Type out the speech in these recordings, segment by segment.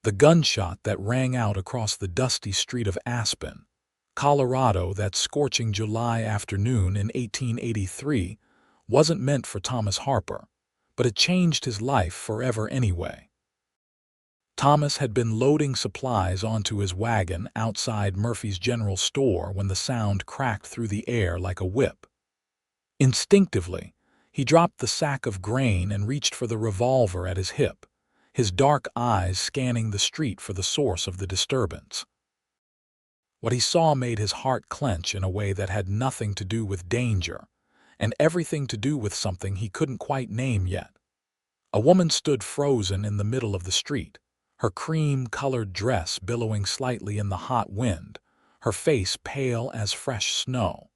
The gunshot that rang out across the dusty street of Aspen, Colorado, that scorching July afternoon in 1883 wasn't meant for Thomas Harper, but it changed his life forever anyway. Thomas had been loading supplies onto his wagon outside Murphy's General Store when the sound cracked through the air like a whip. Instinctively, he dropped the sack of grain and reached for the revolver at his hip, his dark eyes scanning the street for the source of the disturbance. What he saw made his heart clench in a way that had nothing to do with danger, and everything to do with something he couldn't quite name yet. A woman stood frozen in the middle of the street, her cream-colored dress billowing slightly in the hot wind, her face pale as fresh snow.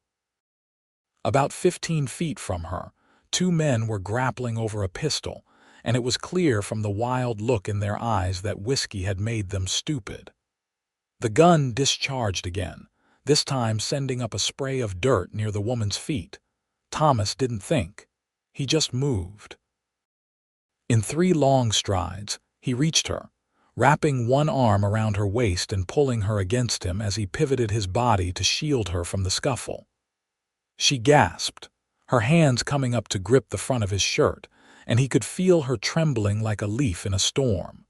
About 15 feet from her, two men were grappling over a pistol, and it was clear from the wild look in their eyes that whiskey had made them stupid. The gun discharged again, this time sending up a spray of dirt near the woman's feet. Thomas didn't think. He just moved. In 3 long strides, he reached her, wrapping one arm around her waist and pulling her against him as he pivoted his body to shield her from the scuffle. She gasped, her hands coming up to grip the front of his shirt, and he could feel her trembling like a leaf in a storm.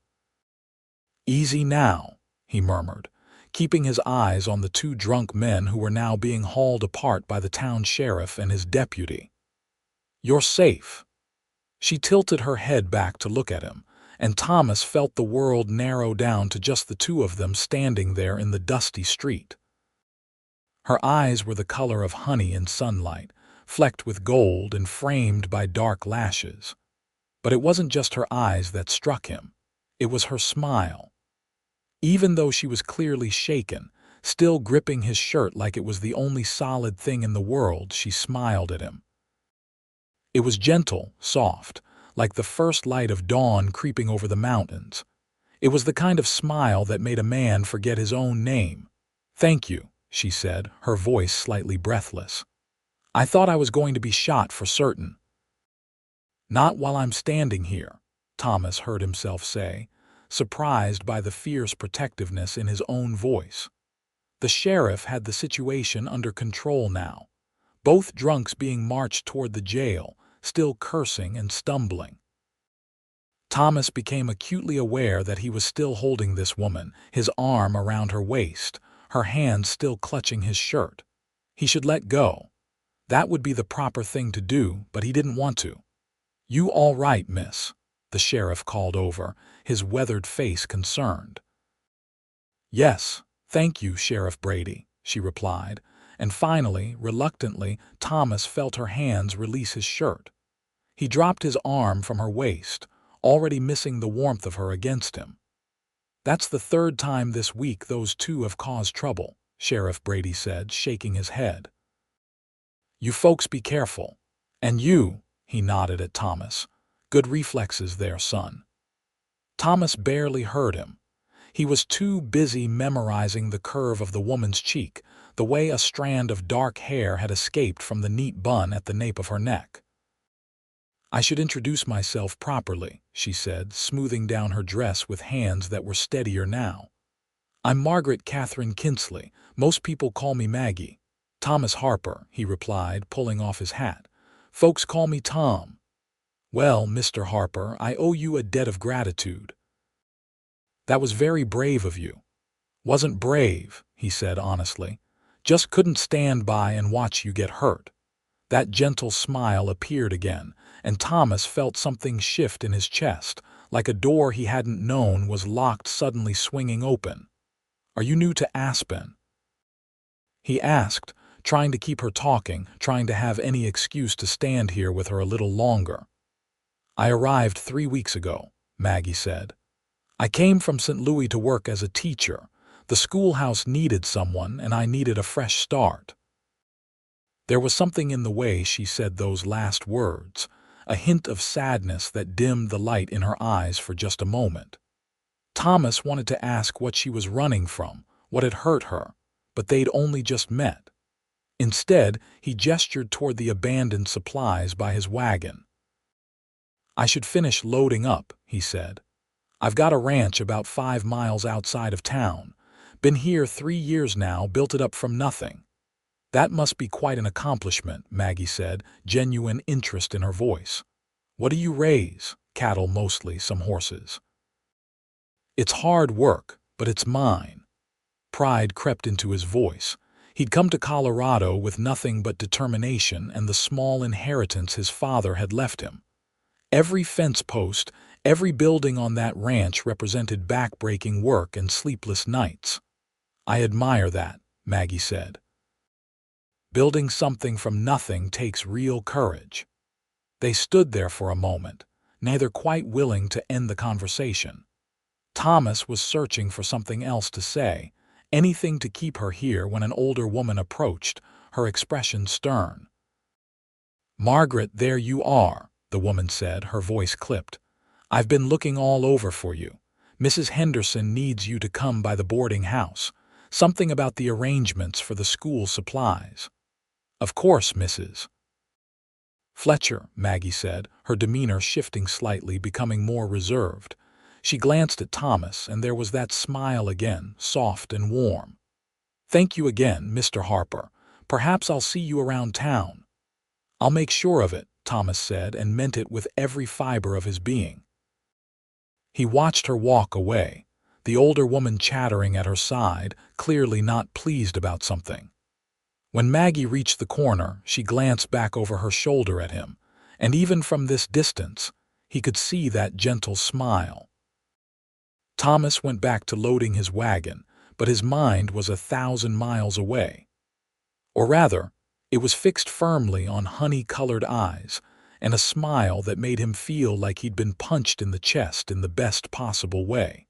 "Easy now," he murmured, keeping his eyes on the 2 drunk men who were now being hauled apart by the town sheriff and his deputy. "You're safe." She tilted her head back to look at him, and Thomas felt the world narrow down to just the 2 of them standing there in the dusty street. Her eyes were the color of honey in sunlight, flecked with gold and framed by dark lashes. But it wasn't just her eyes that struck him. It was her smile. Even though she was clearly shaken, still gripping his shirt like it was the only solid thing in the world, she smiled at him. It was gentle, soft, like the first light of dawn creeping over the mountains. It was the kind of smile that made a man forget his own name. "Thank you," she said, her voice slightly breathless. "I thought I was going to be shot for certain." "Not while I'm standing here," Thomas heard himself say, surprised by the fierce protectiveness in his own voice. The sheriff had the situation under control now, both drunks being marched toward the jail, still cursing and stumbling. Thomas became acutely aware that he was still holding this woman, his arm around her waist, her hands still clutching his shirt. He should let go. That would be the proper thing to do, but he didn't want to. "You all right, miss?" the sheriff called over, his weathered face concerned. "Yes, thank you, Sheriff Brady," she replied, and finally, reluctantly, Thomas felt her hands release his shirt. He dropped his arm from her waist, already missing the warmth of her against him. "That's the 3rd time this week those 2 have caused trouble," Sheriff Brady said, shaking his head. "You folks be careful. And you," he nodded at Thomas. "Good reflexes there, son." Thomas barely heard him. He was too busy memorizing the curve of the woman's cheek, the way a strand of dark hair had escaped from the neat bun at the nape of her neck. "I should introduce myself properly," she said, smoothing down her dress with hands that were steadier now. "I'm Margaret Catherine Kinsley. Most people call me Maggie." "Thomas Harper," he replied, pulling off his hat. "Folks call me Tom." "Well, Mr. Harper, I owe you a debt of gratitude." "That was very brave of you." "Wasn't brave," he said honestly. "Just couldn't stand by and watch you get hurt." That gentle smile appeared again, and Thomas felt something shift in his chest, like a door he hadn't known was locked suddenly swinging open. "Are you new to Aspen?" he asked, trying to keep her talking, trying to have any excuse to stand here with her a little longer. "I arrived 3 weeks ago," Maggie said. "I came from St. Louis to work as a teacher. The schoolhouse needed someone, and I needed a fresh start." There was something in the way she said those last words, a hint of sadness that dimmed the light in her eyes for just a moment. Thomas wanted to ask what she was running from, what had hurt her, but they'd only just met. Instead, he gestured toward the abandoned supplies by his wagon. "I should finish loading up," he said. I've got a ranch about 5 miles outside of town. Been here 3 years now, built it up from nothing." "That must be quite an accomplishment," Maggie said, genuine interest in her voice. "What do you raise?" "Cattle mostly, some horses." "It's hard work, but it's mine." Pride crept into his voice. He'd come to Colorado with nothing but determination and the small inheritance his father had left him. Every fence post, every building on that ranch represented back-breaking work and sleepless nights. "I admire that," Maggie said. "Building something from nothing takes real courage." They stood there for a moment, neither quite willing to end the conversation. Thomas was searching for something else to say, anything to keep her here, when an older woman approached, her expression stern. "Margaret, there you are," the woman said, her voice clipped. "I've been looking all over for you. Mrs. Henderson needs you to come by the boarding house. Something about the arrangements for the school supplies." "Of course, Mrs. Fletcher," Maggie said, her demeanor shifting slightly, becoming more reserved. She glanced at Thomas, and there was that smile again, soft and warm. "Thank you again, Mr. Harper. Perhaps I'll see you around town." "I'll make sure of it," Thomas said, and meant it with every fiber of his being. He watched her walk away, the older woman chattering at her side, clearly not pleased about something. When Maggie reached the corner, she glanced back over her shoulder at him, and even from this distance, he could see that gentle smile. Thomas went back to loading his wagon, but his mind was 1,000 miles away. Or rather, it was fixed firmly on honey-colored eyes and a smile that made him feel like he'd been punched in the chest in the best possible way.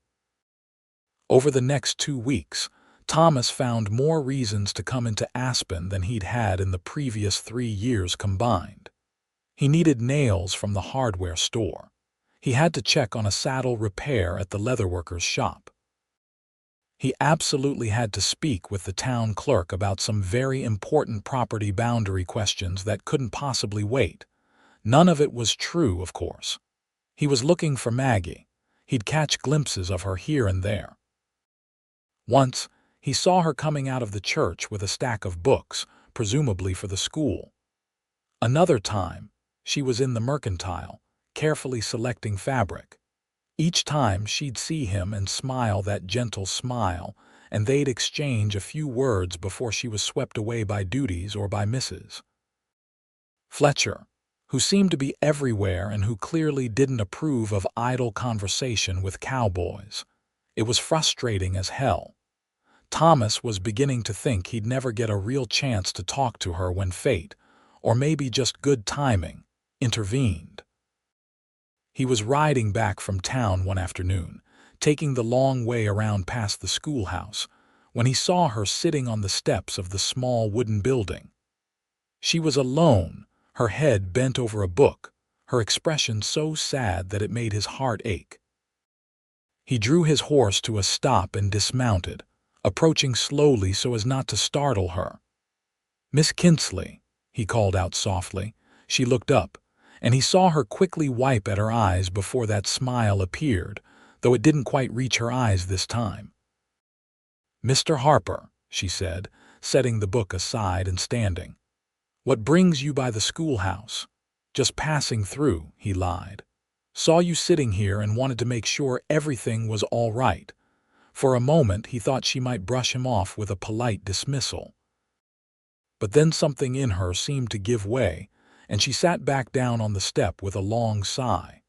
Over the next 2 weeks, Thomas found more reasons to come into Aspen than he'd had in the previous 3 years combined. He needed nails from the hardware store. He had to check on a saddle repair at the leatherworker's shop. He absolutely had to speak with the town clerk about some very important property boundary questions that couldn't possibly wait. None of it was true, of course. He was looking for Maggie. He'd catch glimpses of her here and there. Once, he saw her coming out of the church with a stack of books, presumably for the school. Another time, she was in the mercantile, carefully selecting fabric. Each time she'd see him and smile that gentle smile, and they'd exchange a few words before she was swept away by duties or by Mrs. Fletcher, who seemed to be everywhere and who clearly didn't approve of idle conversation with cowboys. It was frustrating as hell. Thomas was beginning to think he'd never get a real chance to talk to her when fate, or maybe just good timing, intervened. He was riding back from town one afternoon, taking the long way around past the schoolhouse, when he saw her sitting on the steps of the small wooden building. She was alone, her head bent over a book, her expression so sad that it made his heart ache. He drew his horse to a stop and dismounted, approaching slowly so as not to startle her. "Miss Kinsley," he called out softly. She looked up, and he saw her quickly wipe at her eyes before that smile appeared, though it didn't quite reach her eyes this time. "Mr. Harper," she said, setting the book aside and standing. "What brings you by the schoolhouse?" "Just passing through," he lied. "Saw you sitting here and wanted to make sure everything was all right." For a moment he thought she might brush him off with a polite dismissal. But then something in her seemed to give way, and she sat back down on the step with a long sigh.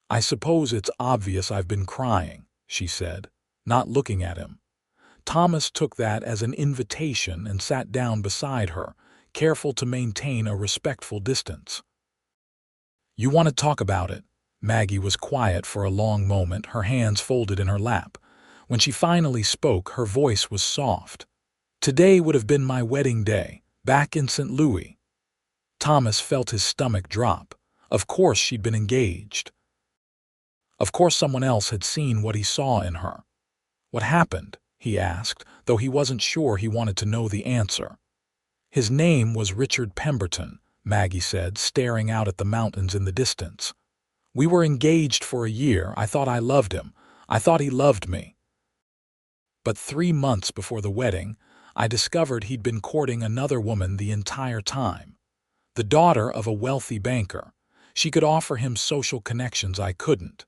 "I suppose it's obvious I've been crying," she said, not looking at him. Thomas took that as an invitation and sat down beside her, careful to maintain a respectful distance. "You want to talk about it?" Maggie was quiet for a long moment, her hands folded in her lap. When she finally spoke, her voice was soft. "Today would have been my wedding day, back in St. Louis." Thomas felt his stomach drop. Of course she'd been engaged. Of course someone else had seen what he saw in her. "What happened?" he asked, though he wasn't sure he wanted to know the answer. "His name was Richard Pemberton," Maggie said, staring out at the mountains in the distance. We were engaged for a year. I thought I loved him. I thought he loved me. But 3 months before the wedding, I discovered he'd been courting another woman the entire time. The daughter of a wealthy banker. She could offer him social connections I couldn't.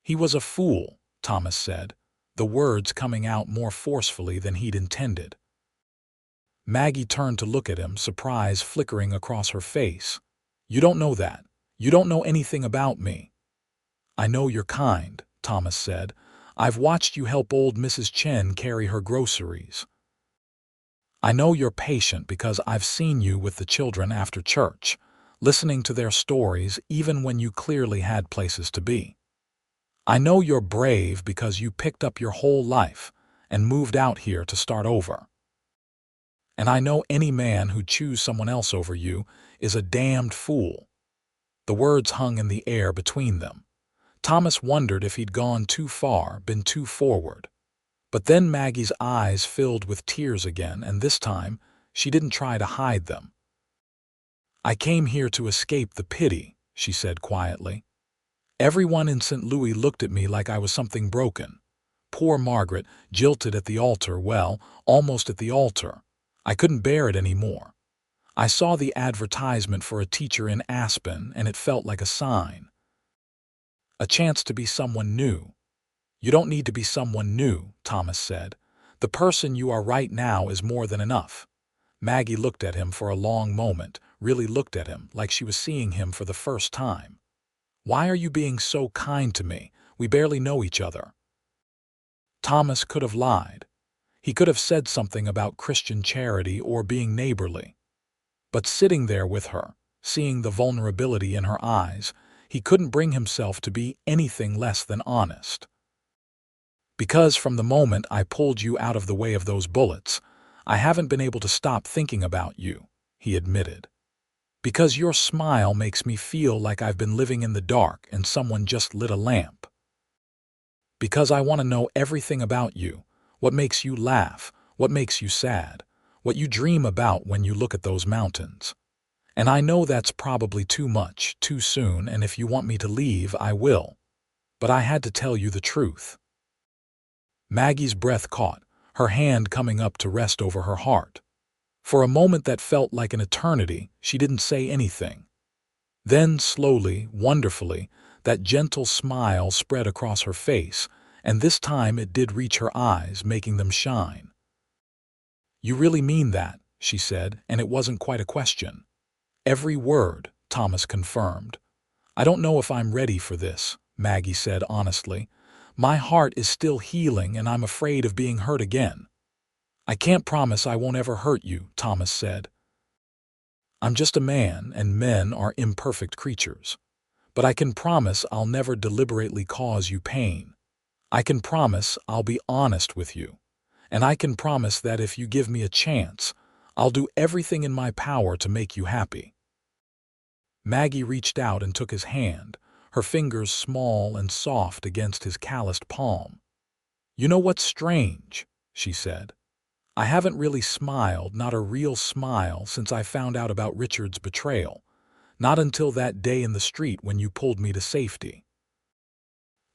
He was a fool, Thomas said, the words coming out more forcefully than he'd intended. Maggie turned to look at him, surprise flickering across her face. You don't know that. You don't know anything about me. I know you're kind, Thomas said. I've watched you help old Mrs. Chen carry her groceries. I know you're patient because I've seen you with the children after church, listening to their stories even when you clearly had places to be. I know you're brave because you picked up your whole life and moved out here to start over. And I know any man who chooses someone else over you is a damned fool. The words hung in the air between them. Thomas wondered if he'd gone too far, been too forward. But then Maggie's eyes filled with tears again, and this time she didn't try to hide them. I came here to escape the pity, she said quietly. Everyone in St. Louis looked at me like I was something broken. Poor Margaret, jilted at the altar, well, almost at the altar. I couldn't bear it anymore. I saw the advertisement for a teacher in Aspen, and it felt like a sign. A chance to be someone new. You don't need to be someone new, Thomas said. The person you are right now is more than enough. Maggie looked at him for a long moment, really looked at him like she was seeing him for the first time. Why are you being so kind to me? We barely know each other. Thomas could have lied. He could have said something about Christian charity or being neighborly. But sitting there with her, seeing the vulnerability in her eyes, he couldn't bring himself to be anything less than honest. Because from the moment I pulled you out of the way of those bullets, I haven't been able to stop thinking about you, he admitted. Because your smile makes me feel like I've been living in the dark and someone just lit a lamp. Because I want to know everything about you, what makes you laugh, what makes you sad, what you dream about when you look at those mountains. And I know that's probably too much, too soon, and if you want me to leave, I will. But I had to tell you the truth. Maggie's breath caught, her hand coming up to rest over her heart. For a moment that felt like an eternity, she didn't say anything. Then, slowly, wonderfully, that gentle smile spread across her face, and this time it did reach her eyes, making them shine. You really mean that, she said, and it wasn't quite a question. Every word, Thomas confirmed. I don't know if I'm ready for this, Maggie said honestly. My heart is still healing and I'm afraid of being hurt again. I can't promise I won't ever hurt you, Thomas said. I'm just a man, and men are imperfect creatures. But I can promise I'll never deliberately cause you pain. I can promise I'll be honest with you. And I can promise that if you give me a chance, I'll do everything in my power to make you happy. Maggie reached out and took his hand, her fingers small and soft against his calloused palm. You know what's strange, she said. I haven't really smiled, not a real smile, since I found out about Richard's betrayal. Not until that day in the street when you pulled me to safety.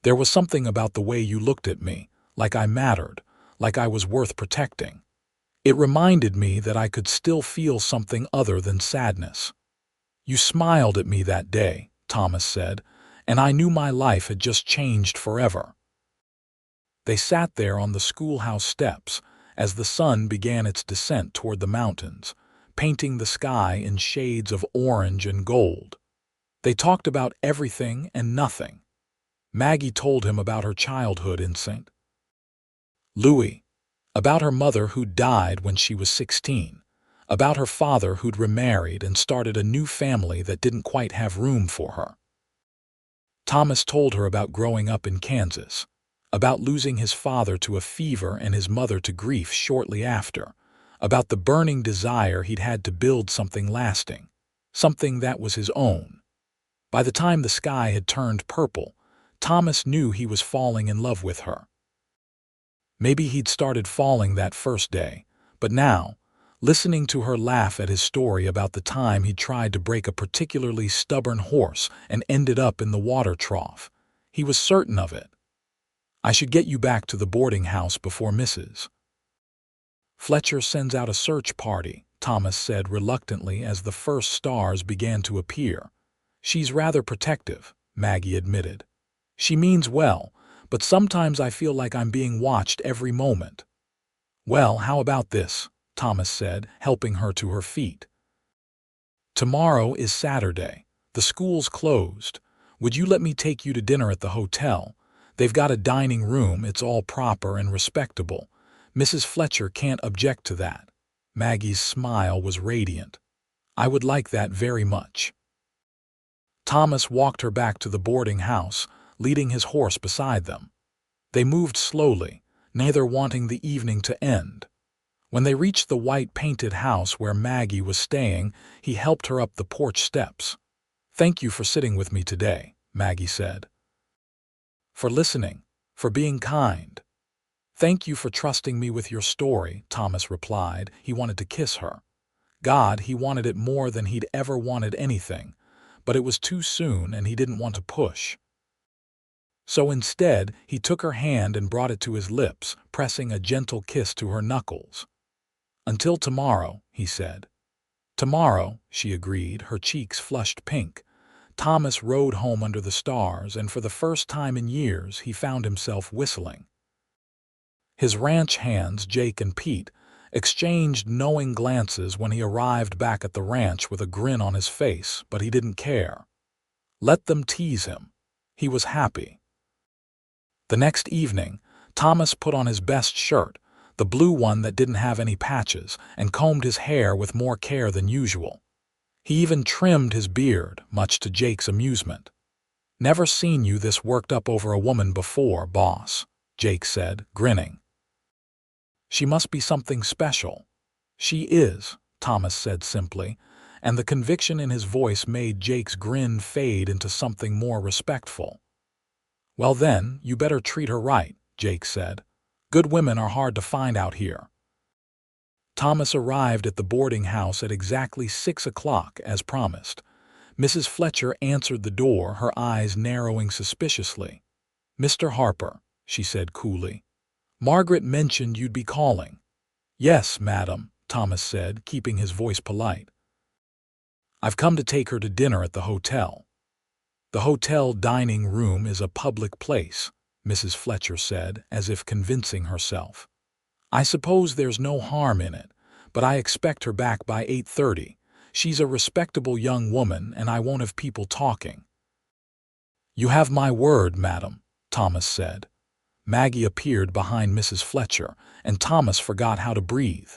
There was something about the way you looked at me, like I mattered, like I was worth protecting. It reminded me that I could still feel something other than sadness. You smiled at me that day, Thomas said, and I knew my life had just changed forever. They sat there on the schoolhouse steps as the sun began its descent toward the mountains, painting the sky in shades of orange and gold. They talked about everything and nothing. Maggie told him about her childhood in St. Louis, about her mother who died when she was 16, about her father who'd remarried and started a new family that didn't quite have room for her. Thomas told her about growing up in Kansas, about losing his father to a fever and his mother to grief shortly after, about the burning desire he'd had to build something lasting, something that was his own. By the time the sky had turned purple, Thomas knew he was falling in love with her. Maybe he'd started falling that first day, but now, listening to her laugh at his story about the time he tried to break a particularly stubborn horse and ended up in the water trough. He was certain of it. I should get you back to the boarding house before Mrs. Fletcher sends out a search party, Thomas said reluctantly as the first stars began to appear. She's rather protective, Maggie admitted. She means well, but sometimes I feel like I'm being watched every moment. Well, how about this? Thomas said, helping her to her feet. Tomorrow is Saturday. The school's closed. Would you let me take you to dinner at the hotel? They've got a dining room, it's all proper and respectable. Mrs. Fletcher can't object to that. Maggie's smile was radiant. I would like that very much. Thomas walked her back to the boarding house, leading his horse beside them. They moved slowly, neither wanting the evening to end. When they reached the white-painted house where Maggie was staying, he helped her up the porch steps. "Thank you for sitting with me today," Maggie said. "For listening, for being kind." "Thank you for trusting me with your story," Thomas replied. He wanted to kiss her. God, he wanted it more than he'd ever wanted anything, but it was too soon and he didn't want to push. So instead, he took her hand and brought it to his lips, pressing a gentle kiss to her knuckles. "Until tomorrow," he said. "Tomorrow," she agreed, her cheeks flushed pink. Thomas rode home under the stars, and for the first time in years he found himself whistling. His ranch hands, Jake and Pete, exchanged knowing glances when he arrived back at the ranch with a grin on his face, but he didn't care. Let them tease him. He was happy. The next evening, Thomas put on his best shirt, the blue one that didn't have any patches, and combed his hair with more care than usual. He even trimmed his beard, much to Jake's amusement. "Never seen you this worked up over a woman before, boss," Jake said, grinning. "She must be something special." "She is," Thomas said simply, and the conviction in his voice made Jake's grin fade into something more respectful. "Well then, you better treat her right," Jake said. "Good women are hard to find out here." Thomas arrived at the boarding house at exactly 6 o'clock, as promised. Mrs. Fletcher answered the door, her eyes narrowing suspiciously. "Mr. Harper," she said coolly. "Margaret mentioned you'd be calling." "Yes, madam," Thomas said, keeping his voice polite. "I've come to take her to dinner at the hotel." "The hotel dining room is a public place," Mrs. Fletcher said, as if convincing herself. "I suppose there's no harm in it, but I expect her back by 8:30. She's a respectable young woman, and I won't have people talking." "You have my word, madam," Thomas said. Maggie appeared behind Mrs. Fletcher, and Thomas forgot how to breathe.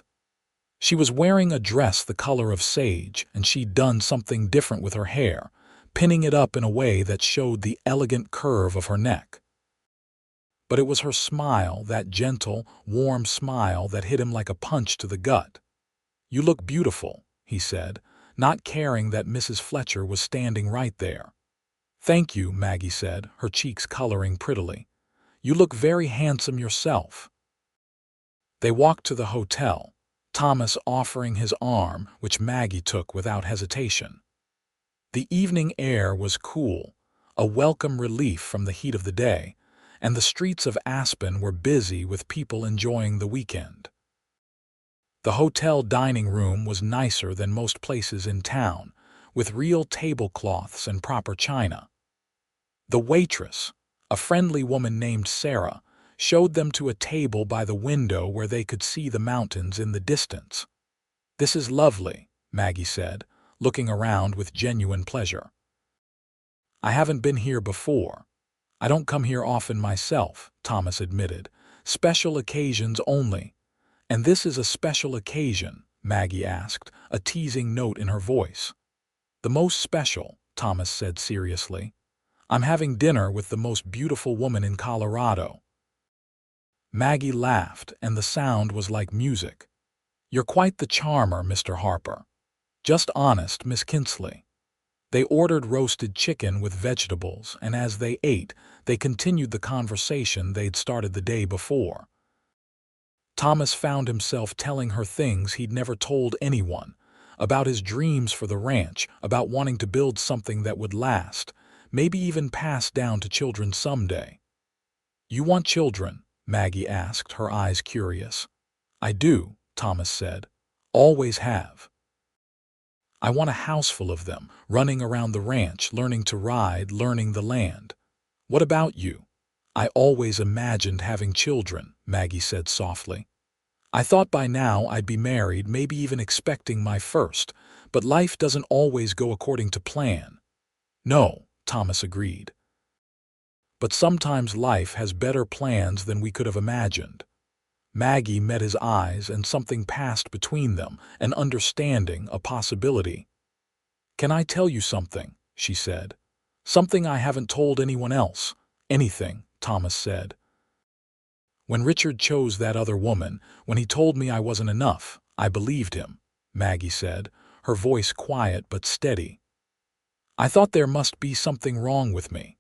She was wearing a dress the color of sage, and she'd done something different with her hair, pinning it up in a way that showed the elegant curve of her neck. But it was her smile, that gentle, warm smile, that hit him like a punch to the gut. "You look beautiful," he said, not caring that Mrs. Fletcher was standing right there. "Thank you," Maggie said, her cheeks coloring prettily. "You look very handsome yourself." They walked to the hotel, Thomas offering his arm, which Maggie took without hesitation. The evening air was cool, a welcome relief from the heat of the day, and the streets of Aspen were busy with people enjoying the weekend. The hotel dining room was nicer than most places in town, with real tablecloths and proper china. The waitress, a friendly woman named Sarah, showed them to a table by the window where they could see the mountains in the distance. "This is lovely," Maggie said, looking around with genuine pleasure. "I haven't been here before. I don't come here often myself," Thomas admitted. "Special occasions only." "And this is a special occasion?" Maggie asked, a teasing note in her voice. "The most special," Thomas said seriously. "I'm having dinner with the most beautiful woman in Colorado." Maggie laughed, and the sound was like music. "You're quite the charmer, Mr. Harper." "Just honest, Miss Kinsley." They ordered roasted chicken with vegetables, and as they ate, they continued the conversation they'd started the day before. Thomas found himself telling her things he'd never told anyone, about his dreams for the ranch, about wanting to build something that would last, maybe even pass down to children someday. "You want children?" Maggie asked, her eyes curious. "I do," Thomas said. "Always have. I want a house full of them, running around the ranch, learning to ride, learning the land." "What about you?" "I always imagined having children," Maggie said softly. "I thought by now I'd be married, maybe even expecting my first, but life doesn't always go according to plan." "No," Thomas agreed. "But sometimes life has better plans than we could have imagined." Maggie met his eyes, and something passed between them, an understanding, a possibility. "Can I tell you something?" she said. "Something I haven't told anyone else." "Anything," Thomas said. "When Richard chose that other woman, when he told me I wasn't enough, I believed him," Maggie said, her voice quiet but steady. "I thought there must be something wrong with me.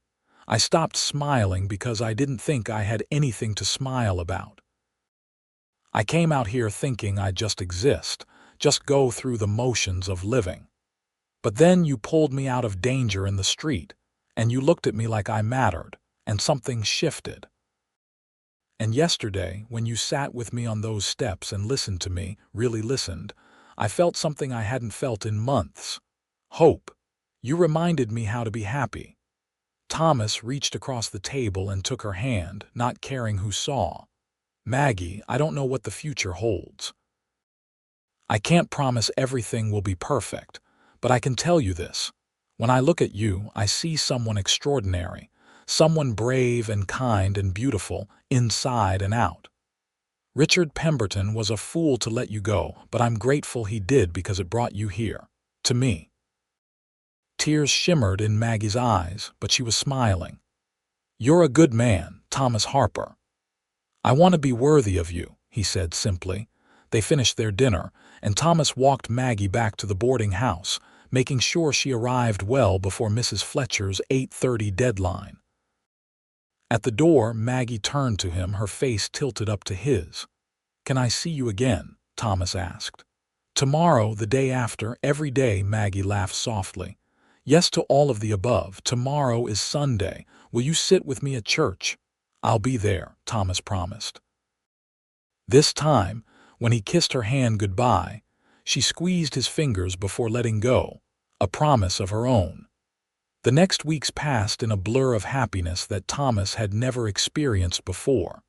I stopped smiling because I didn't think I had anything to smile about. I came out here thinking I'd just exist, just go through the motions of living. But then you pulled me out of danger in the street, and you looked at me like I mattered, and something shifted. And yesterday, when you sat with me on those steps and listened to me, really listened, I felt something I hadn't felt in months. Hope. You reminded me how to be happy." Thomas reached across the table and took her hand, not caring who saw. "Maggie, I don't know what the future holds. I can't promise everything will be perfect, but I can tell you this. When I look at you, I see someone extraordinary, someone brave and kind and beautiful, inside and out. Richard Pemberton was a fool to let you go, but I'm grateful he did because it brought you here, to me." Tears shimmered in Maggie's eyes, but she was smiling. "You're a good man, Thomas Harper. I want to be worthy of you," he said simply. They finished their dinner, and Thomas walked Maggie back to the boarding house, making sure she arrived well before Mrs. Fletcher's 8:30 deadline. At the door, Maggie turned to him, her face tilted up to his. "Can I see you again?" Thomas asked. "Tomorrow, the day after, every day," Maggie laughed softly. "Yes to all of the above. Tomorrow is Sunday. Will you sit with me at church?" "I'll be there," Thomas promised. This time, when he kissed her hand goodbye, she squeezed his fingers before letting go, a promise of her own. The next weeks passed in a blur of happiness that Thomas had never experienced before.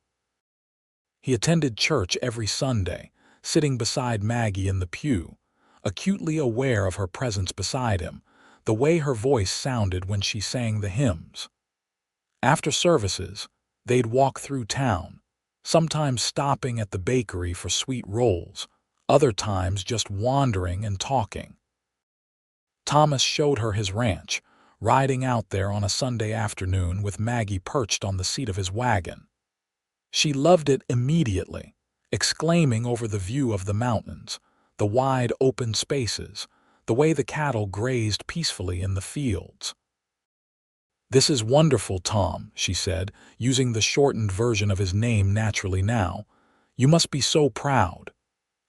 He attended church every Sunday, sitting beside Maggie in the pew, acutely aware of her presence beside him, the way her voice sounded when she sang the hymns. After services, they'd walk through town, sometimes stopping at the bakery for sweet rolls, other times just wandering and talking. Thomas showed her his ranch, riding out there on a Sunday afternoon with Maggie perched on the seat of his wagon. She loved it immediately, exclaiming over the view of the mountains, the wide open spaces, the way the cattle grazed peacefully in the fields. "This is wonderful, Tom," she said, using the shortened version of his name naturally now. "You must be so proud."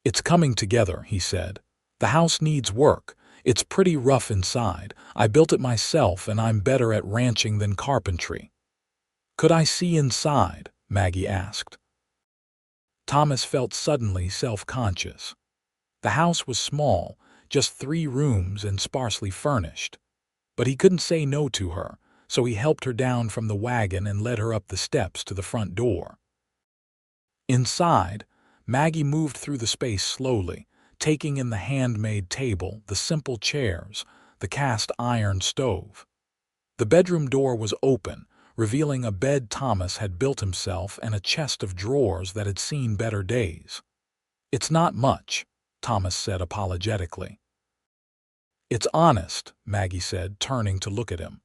"It's coming together," he said. "The house needs work. It's pretty rough inside. I built it myself, and I'm better at ranching than carpentry." "Could I see inside?" Maggie asked. Thomas felt suddenly self-conscious. The house was small, just 3 rooms and sparsely furnished. But he couldn't say no to her, so he helped her down from the wagon and led her up the steps to the front door. Inside, Maggie moved through the space slowly, taking in the handmade table, the simple chairs, the cast-iron stove. The bedroom door was open, revealing a bed Thomas had built himself and a chest of drawers that had seen better days. "It's not much," Thomas said apologetically. "It's honest," Maggie said, turning to look at him.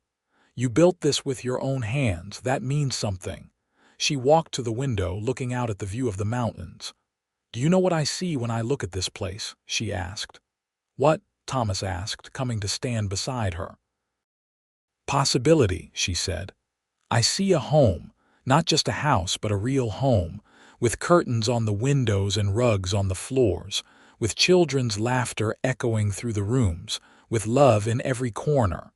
"You built this with your own hands. That means something." She walked to the window, looking out at the view of the mountains. "Do you know what I see when I look at this place?" she asked. "What?" Thomas asked, coming to stand beside her. "Possibility," she said. "I see a home, not just a house, but a real home, with curtains on the windows and rugs on the floors, with children's laughter echoing through the rooms, with love in every corner.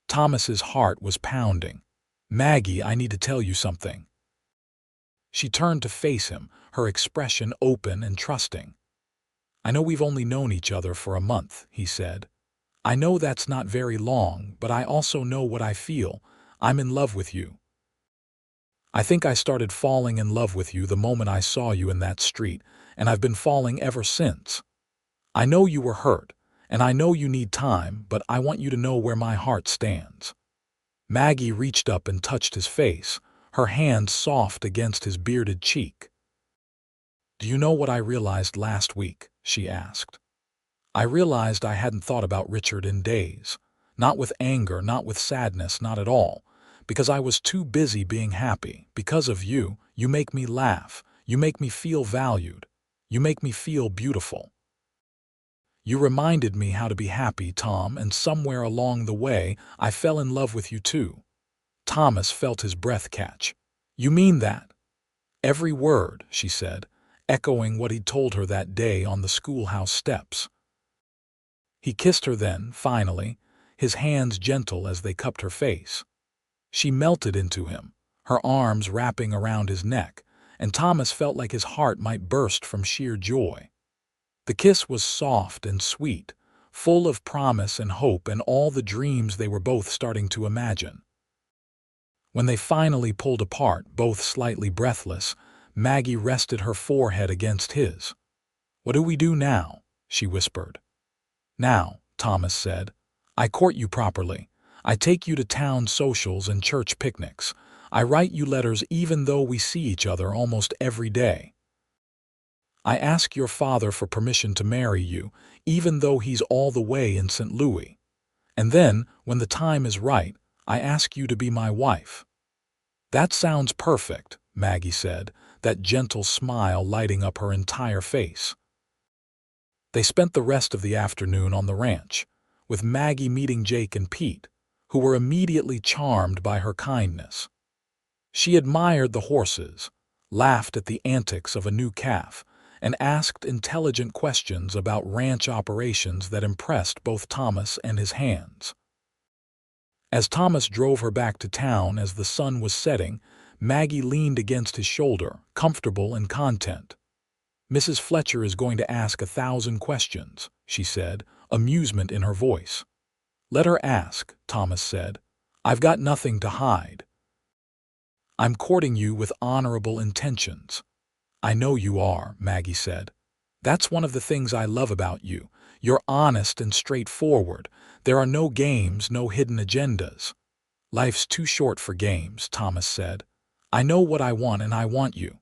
Thomas's heart was pounding. "Maggie, I need to tell you something." She turned to face him, her expression open and trusting. "I know we've only known each other for a month," he said. "I know that's not very long, but I also know what I feel. I'm in love with you. I think I started falling in love with you the moment I saw you in that street, and I've been falling ever since. I know you were hurt, and I know you need time, but I want you to know where my heart stands." Maggie reached up and touched his face, her hand soft against his bearded cheek. "Do you know what I realized last week?" she asked. "I realized I hadn't thought about Richard in days. Not with anger, not with sadness, not at all. Because I was too busy being happy. Because of you, you make me laugh. You make me feel valued. You make me feel beautiful. You reminded me how to be happy, Tom, and somewhere along the way, I fell in love with you too." Thomas felt his breath catch. "You mean that?" "Every word," she said, echoing what he'd told her that day on the schoolhouse steps. He kissed her then, finally, his hands gentle as they cupped her face. She melted into him, her arms wrapping around his neck, and Thomas felt like his heart might burst from sheer joy. The kiss was soft and sweet, full of promise and hope and all the dreams they were both starting to imagine. When they finally pulled apart, both slightly breathless, Maggie rested her forehead against his. "What do we do now?" she whispered. "Now," Thomas said, "I court you properly. I take you to town socials and church picnics. I write you letters even though we see each other almost every day. I ask your father for permission to marry you, even though he's all the way in St. Louis. And then, when the time is right, I ask you to be my wife." "That sounds perfect," Maggie said, that gentle smile lighting up her entire face. They spent the rest of the afternoon on the ranch, with Maggie meeting Jake and Pete, who were immediately charmed by her kindness. She admired the horses, laughed at the antics of a new calf, and asked intelligent questions about ranch operations that impressed both Thomas and his hands. As Thomas drove her back to town as the sun was setting, Maggie leaned against his shoulder, comfortable and content. "Mrs. Fletcher is going to ask 1,000 questions," she said, amusement in her voice. "Let her ask," Thomas said. "I've got nothing to hide. I'm courting you with honorable intentions." "I know you are," Maggie said. "That's one of the things I love about you. You're honest and straightforward. There are no games, no hidden agendas." "Life's too short for games," Thomas said. "I know what I want and I want you."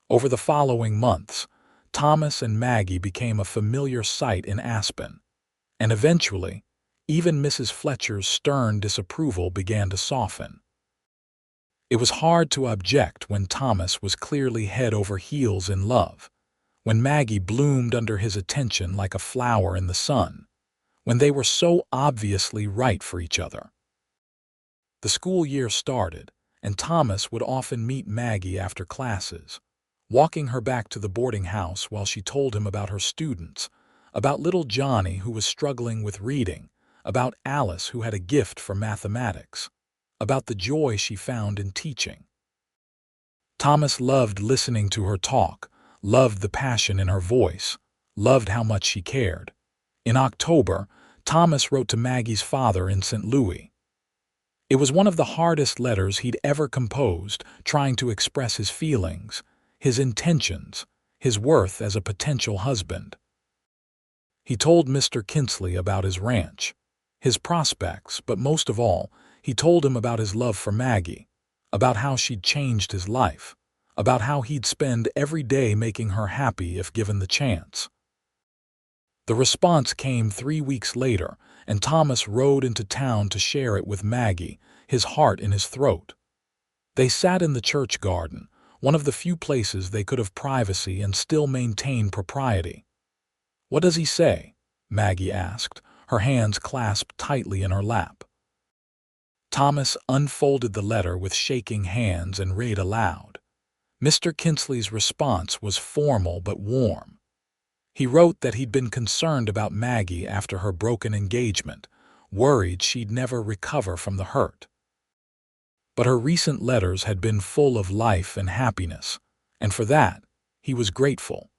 Over the following months, Thomas and Maggie became a familiar sight in Aspen, and eventually, even Mrs. Fletcher's stern disapproval began to soften. It was hard to object when Thomas was clearly head over heels in love, when Maggie bloomed under his attention like a flower in the sun, when they were so obviously right for each other. The school year started, and Thomas would often meet Maggie after classes, walking her back to the boarding house while she told him about her students, about little Johnny who was struggling with reading, about Alice who had a gift for mathematics, about the joy she found in teaching. Thomas loved listening to her talk, loved the passion in her voice, loved how much she cared. In October, Thomas wrote to Maggie's father in St. Louis. It was one of the hardest letters he'd ever composed, trying to express his feelings, his intentions, his worth as a potential husband. He told Mr. Kinsley about his ranch, his prospects, but most of all, he told him about his love for Maggie, about how she'd changed his life, about how he'd spend every day making her happy if given the chance. The response came 3 weeks later, and Thomas rode into town to share it with Maggie, his heart in his throat. They sat in the church garden, one of the few places they could have privacy and still maintain propriety. "What does he say?" Maggie asked, her hands clasped tightly in her lap. Thomas unfolded the letter with shaking hands and read aloud. Mr. Kinsley's response was formal but warm. He wrote that he'd been concerned about Maggie after her broken engagement, worried she'd never recover from the hurt. But her recent letters had been full of life and happiness, and for that, he was grateful.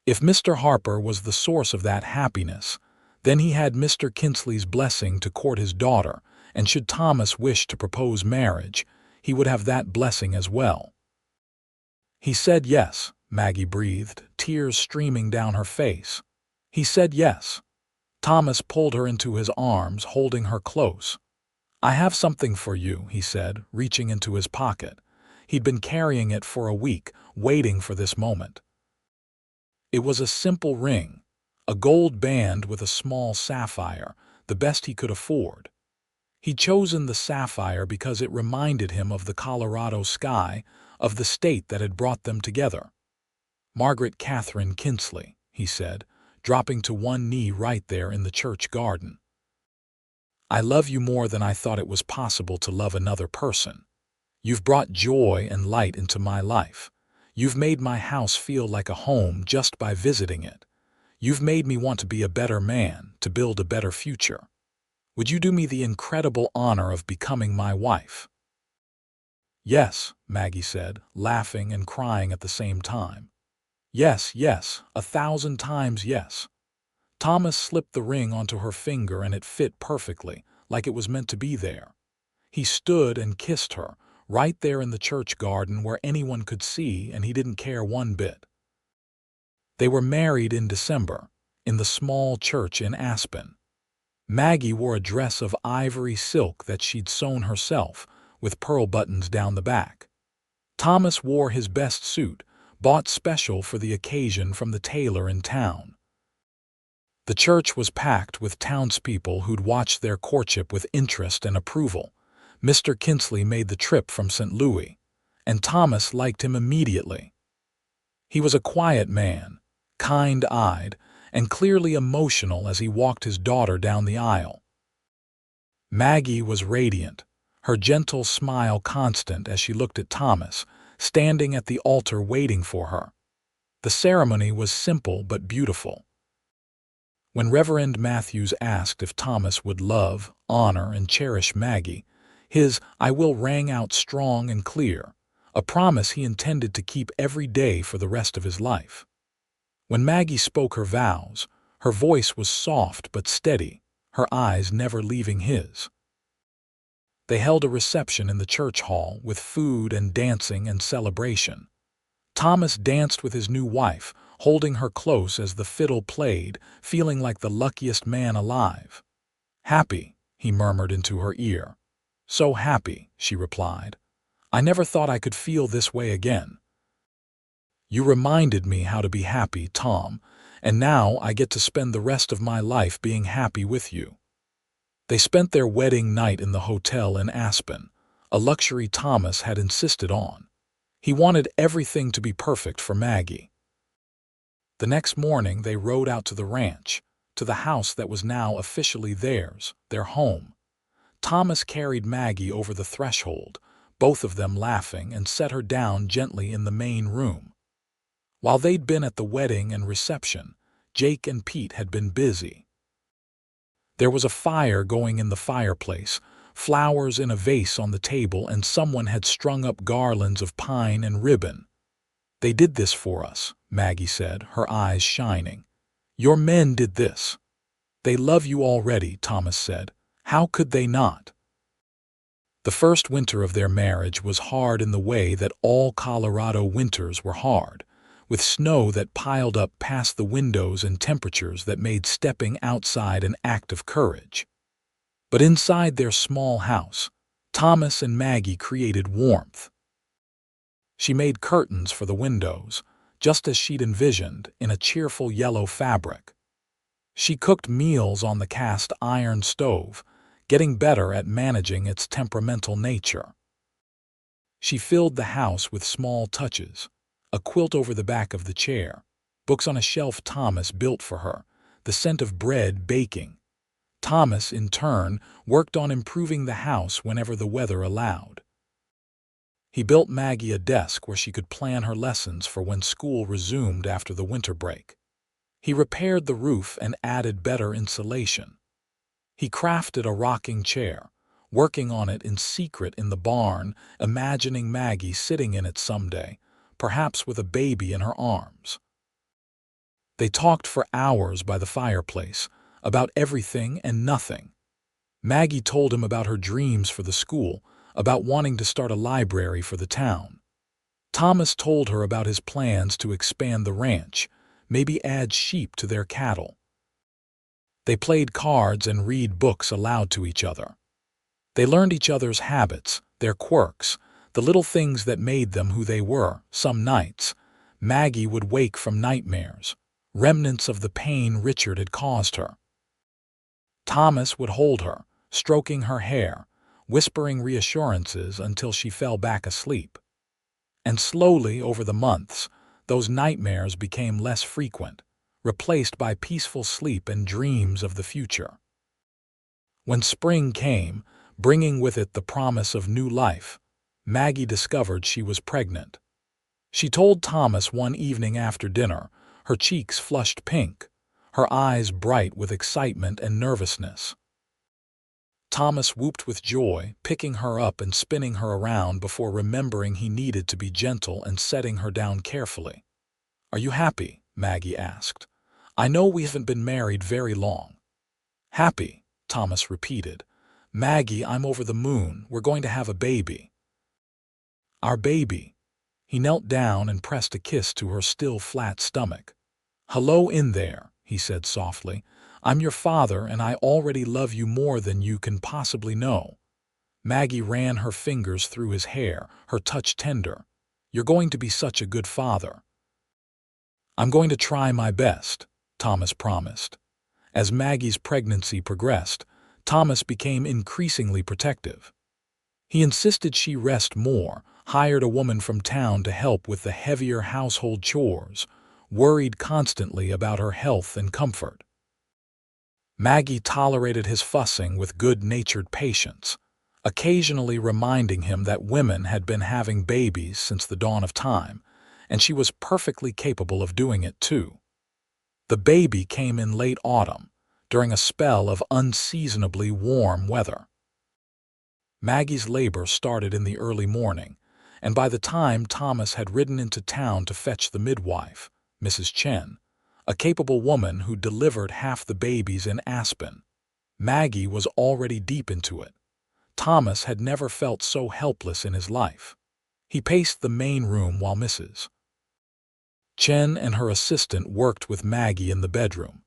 If Mr. Harper was the source of that happiness, then he had Mr. Kinsley's blessing to court his daughter, and should Thomas wish to propose marriage, he would have that blessing as well. He said yes, Maggie breathed, tears streaming down her face. He said yes. Thomas pulled her into his arms, holding her close. "I have something for you," he said, reaching into his pocket. He'd been carrying it for a week, waiting for this moment. It was a simple ring, a gold band with a small sapphire, the best he could afford. He'd chosen the sapphire because it reminded him of the Colorado sky, of the state that had brought them together. "Margaret Catherine Kinsley," he said, dropping to one knee right there in the church garden. "I love you more than I thought it was possible to love another person. You've brought joy and light into my life. You've made my house feel like a home just by visiting it. You've made me want to be a better man, to build a better future. Would you do me the incredible honor of becoming my wife?" "Yes," Maggie said, laughing and crying at the same time. "Yes, yes, 1,000 times yes." Thomas slipped the ring onto her finger and it fit perfectly, like it was meant to be there. He stood and kissed her, right there in the church garden where anyone could see, and he didn't care one bit. They were married in December, in the small church in Aspen. Maggie wore a dress of ivory silk that she'd sewn herself, with pearl buttons down the back. Thomas wore his best suit, bought special for the occasion from the tailor in town. The church was packed with townspeople who'd watched their courtship with interest and approval. Mr. Kinsley made the trip from St. Louis, and Thomas liked him immediately. He was a quiet man, kind-eyed, and clearly emotional as he walked his daughter down the aisle. Maggie was radiant, her gentle smile constant as she looked at Thomas, standing at the altar waiting for her. The ceremony was simple but beautiful. When Reverend Matthews asked if Thomas would love, honor, and cherish Maggie, his "I will" rang out strong and clear, a promise he intended to keep every day for the rest of his life. When Maggie spoke her vows, her voice was soft but steady, her eyes never leaving his. They held a reception in the church hall with food and dancing and celebration. Thomas danced with his new wife, holding her close as the fiddle played, feeling like the luckiest man alive. "Happy," he murmured into her ear. "So happy," she replied. "I never thought I could feel this way again. You reminded me how to be happy, Tom, and now I get to spend the rest of my life being happy with you." They spent their wedding night in the hotel in Aspen, a luxury Thomas had insisted on. He wanted everything to be perfect for Maggie. The next morning they rode out to the ranch, to the house that was now officially theirs, their home. Thomas carried Maggie over the threshold, both of them laughing, and set her down gently in the main room. While they'd been at the wedding and reception, Jake and Pete had been busy. There was a fire going in the fireplace, flowers in a vase on the table, and someone had strung up garlands of pine and ribbon. "They did this for us," Maggie said, her eyes shining. "Your men did this." "They love you already," Thomas said. "How could they not?" The first winter of their marriage was hard in the way that all Colorado winters were hard, with snow that piled up past the windows and temperatures that made stepping outside an act of courage. But inside their small house, Thomas and Maggie created warmth. She made curtains for the windows, just as she'd envisioned, in a cheerful yellow fabric. She cooked meals on the cast iron stove, getting better at managing its temperamental nature. She filled the house with small touches, a quilt over the back of the chair, books on a shelf Thomas built for her, the scent of bread baking. Thomas, in turn, worked on improving the house whenever the weather allowed. He built Maggie a desk where she could plan her lessons for when school resumed after the winter break. He repaired the roof and added better insulation. He crafted a rocking chair, working on it in secret in the barn, imagining Maggie sitting in it someday, perhaps with a baby in her arms. They talked for hours by the fireplace, about everything and nothing. Maggie told him about her dreams for the school, about wanting to start a library for the town. Thomas told her about his plans to expand the ranch, maybe add sheep to their cattle. They played cards and read books aloud to each other. They learned each other's habits, their quirks, the little things that made them who they were. Some nights, Maggie would wake from nightmares, remnants of the pain Richard had caused her. Thomas would hold her, stroking her hair, whispering reassurances until she fell back asleep. And slowly, over the months, those nightmares became less frequent, replaced by peaceful sleep and dreams of the future. When spring came, bringing with it the promise of new life, Maggie discovered she was pregnant. She told Thomas one evening after dinner, her cheeks flushed pink, her eyes bright with excitement and nervousness. Thomas whooped with joy, picking her up and spinning her around before remembering he needed to be gentle and setting her down carefully. "Are you happy?" Maggie asked. "I know we haven't been married very long." "Happy," Thomas repeated. "Maggie, I'm over the moon. We're going to have a baby." "Our baby." He knelt down and pressed a kiss to her still flat stomach. "Hello in there," he said softly. "I'm your father, and I already love you more than you can possibly know." Maggie ran her fingers through his hair, her touch tender. "You're going to be such a good father." "I'm going to try my best," Thomas promised. As Maggie's pregnancy progressed, Thomas became increasingly protective. He insisted she rest more, hired a woman from town to help with the heavier household chores, worried constantly about her health and comfort. Maggie tolerated his fussing with good-natured patience, occasionally reminding him that women had been having babies since the dawn of time, and she was perfectly capable of doing it too. The baby came in late autumn, during a spell of unseasonably warm weather. Maggie's labor started in the early morning, and by the time Thomas had ridden into town to fetch the midwife, Mrs. Chen, a capable woman who delivered half the babies in Aspen, Maggie was already deep into it. Thomas had never felt so helpless in his life. He paced the main room while Mrs. Chen and her assistant worked with Maggie in the bedroom.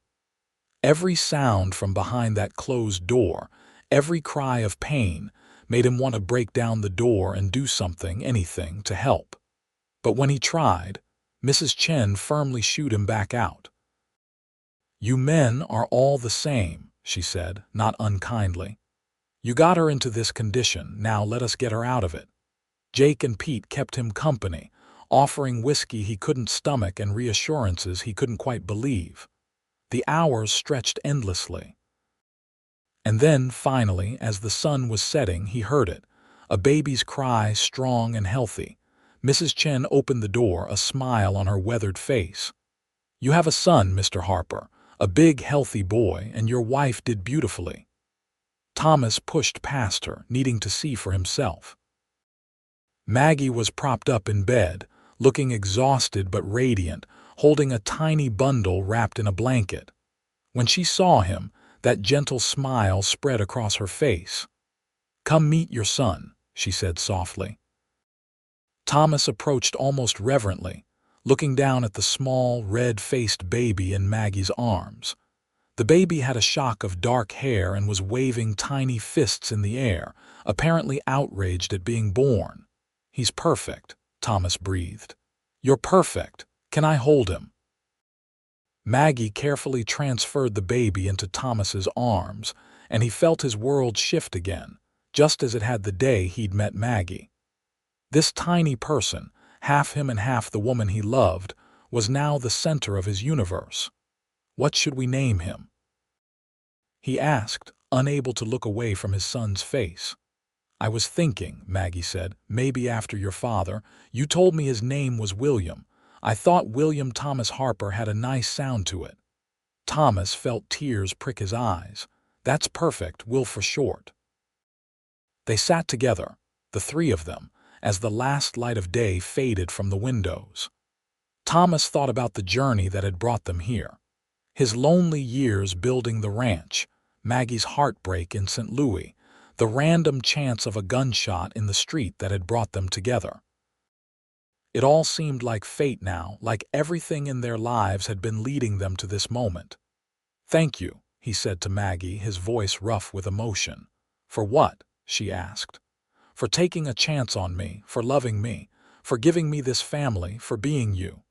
Every sound from behind that closed door, every cry of pain, made him want to break down the door and do something, anything, to help. But when he tried, Mrs. Chen firmly shooed him back out. "You men are all the same," she said, not unkindly. "You got her into this condition, now let us get her out of it." Jake and Pete kept him company, offering whiskey he couldn't stomach and reassurances he couldn't quite believe. The hours stretched endlessly. And then, finally, as the sun was setting, he heard it, a baby's cry, strong and healthy. Mrs. Chen opened the door, a smile on her weathered face. "You have a son, Mr. Harper, a big, healthy boy, and your wife did beautifully." Thomas pushed past her, needing to see for himself. Maggie was propped up in bed, looking exhausted but radiant, holding a tiny bundle wrapped in a blanket. When she saw him, that gentle smile spread across her face. "Come meet your son," she said softly. Thomas approached almost reverently, looking down at the small, red-faced baby in Maggie's arms. The baby had a shock of dark hair and was waving tiny fists in the air, apparently outraged at being born. "He's perfect," Thomas breathed. "You're perfect. Can I hold him?" Maggie carefully transferred the baby into Thomas's arms, and he felt his world shift again, just as it had the day he'd met Maggie. This tiny person, half him and half the woman he loved, was now the center of his universe. "What should we name him?" he asked, unable to look away from his son's face. I was thinking, Maggie said, maybe after your father. You told me his name was William. I thought William Thomas Harper had a nice sound to it. Thomas felt tears prick his eyes. That's perfect, Will for short. They sat together, the three of them, as the last light of day faded from the windows. Thomas thought about the journey that had brought them here. His lonely years building the ranch, Maggie's heartbreak in St. Louis, the random chance of a gunshot in the street that had brought them together. It all seemed like fate now, like everything in their lives had been leading them to this moment. "Thank you," he said to Maggie, his voice rough with emotion. "For what?" she asked. "For taking a chance on me, for loving me, for giving me this family, for being you."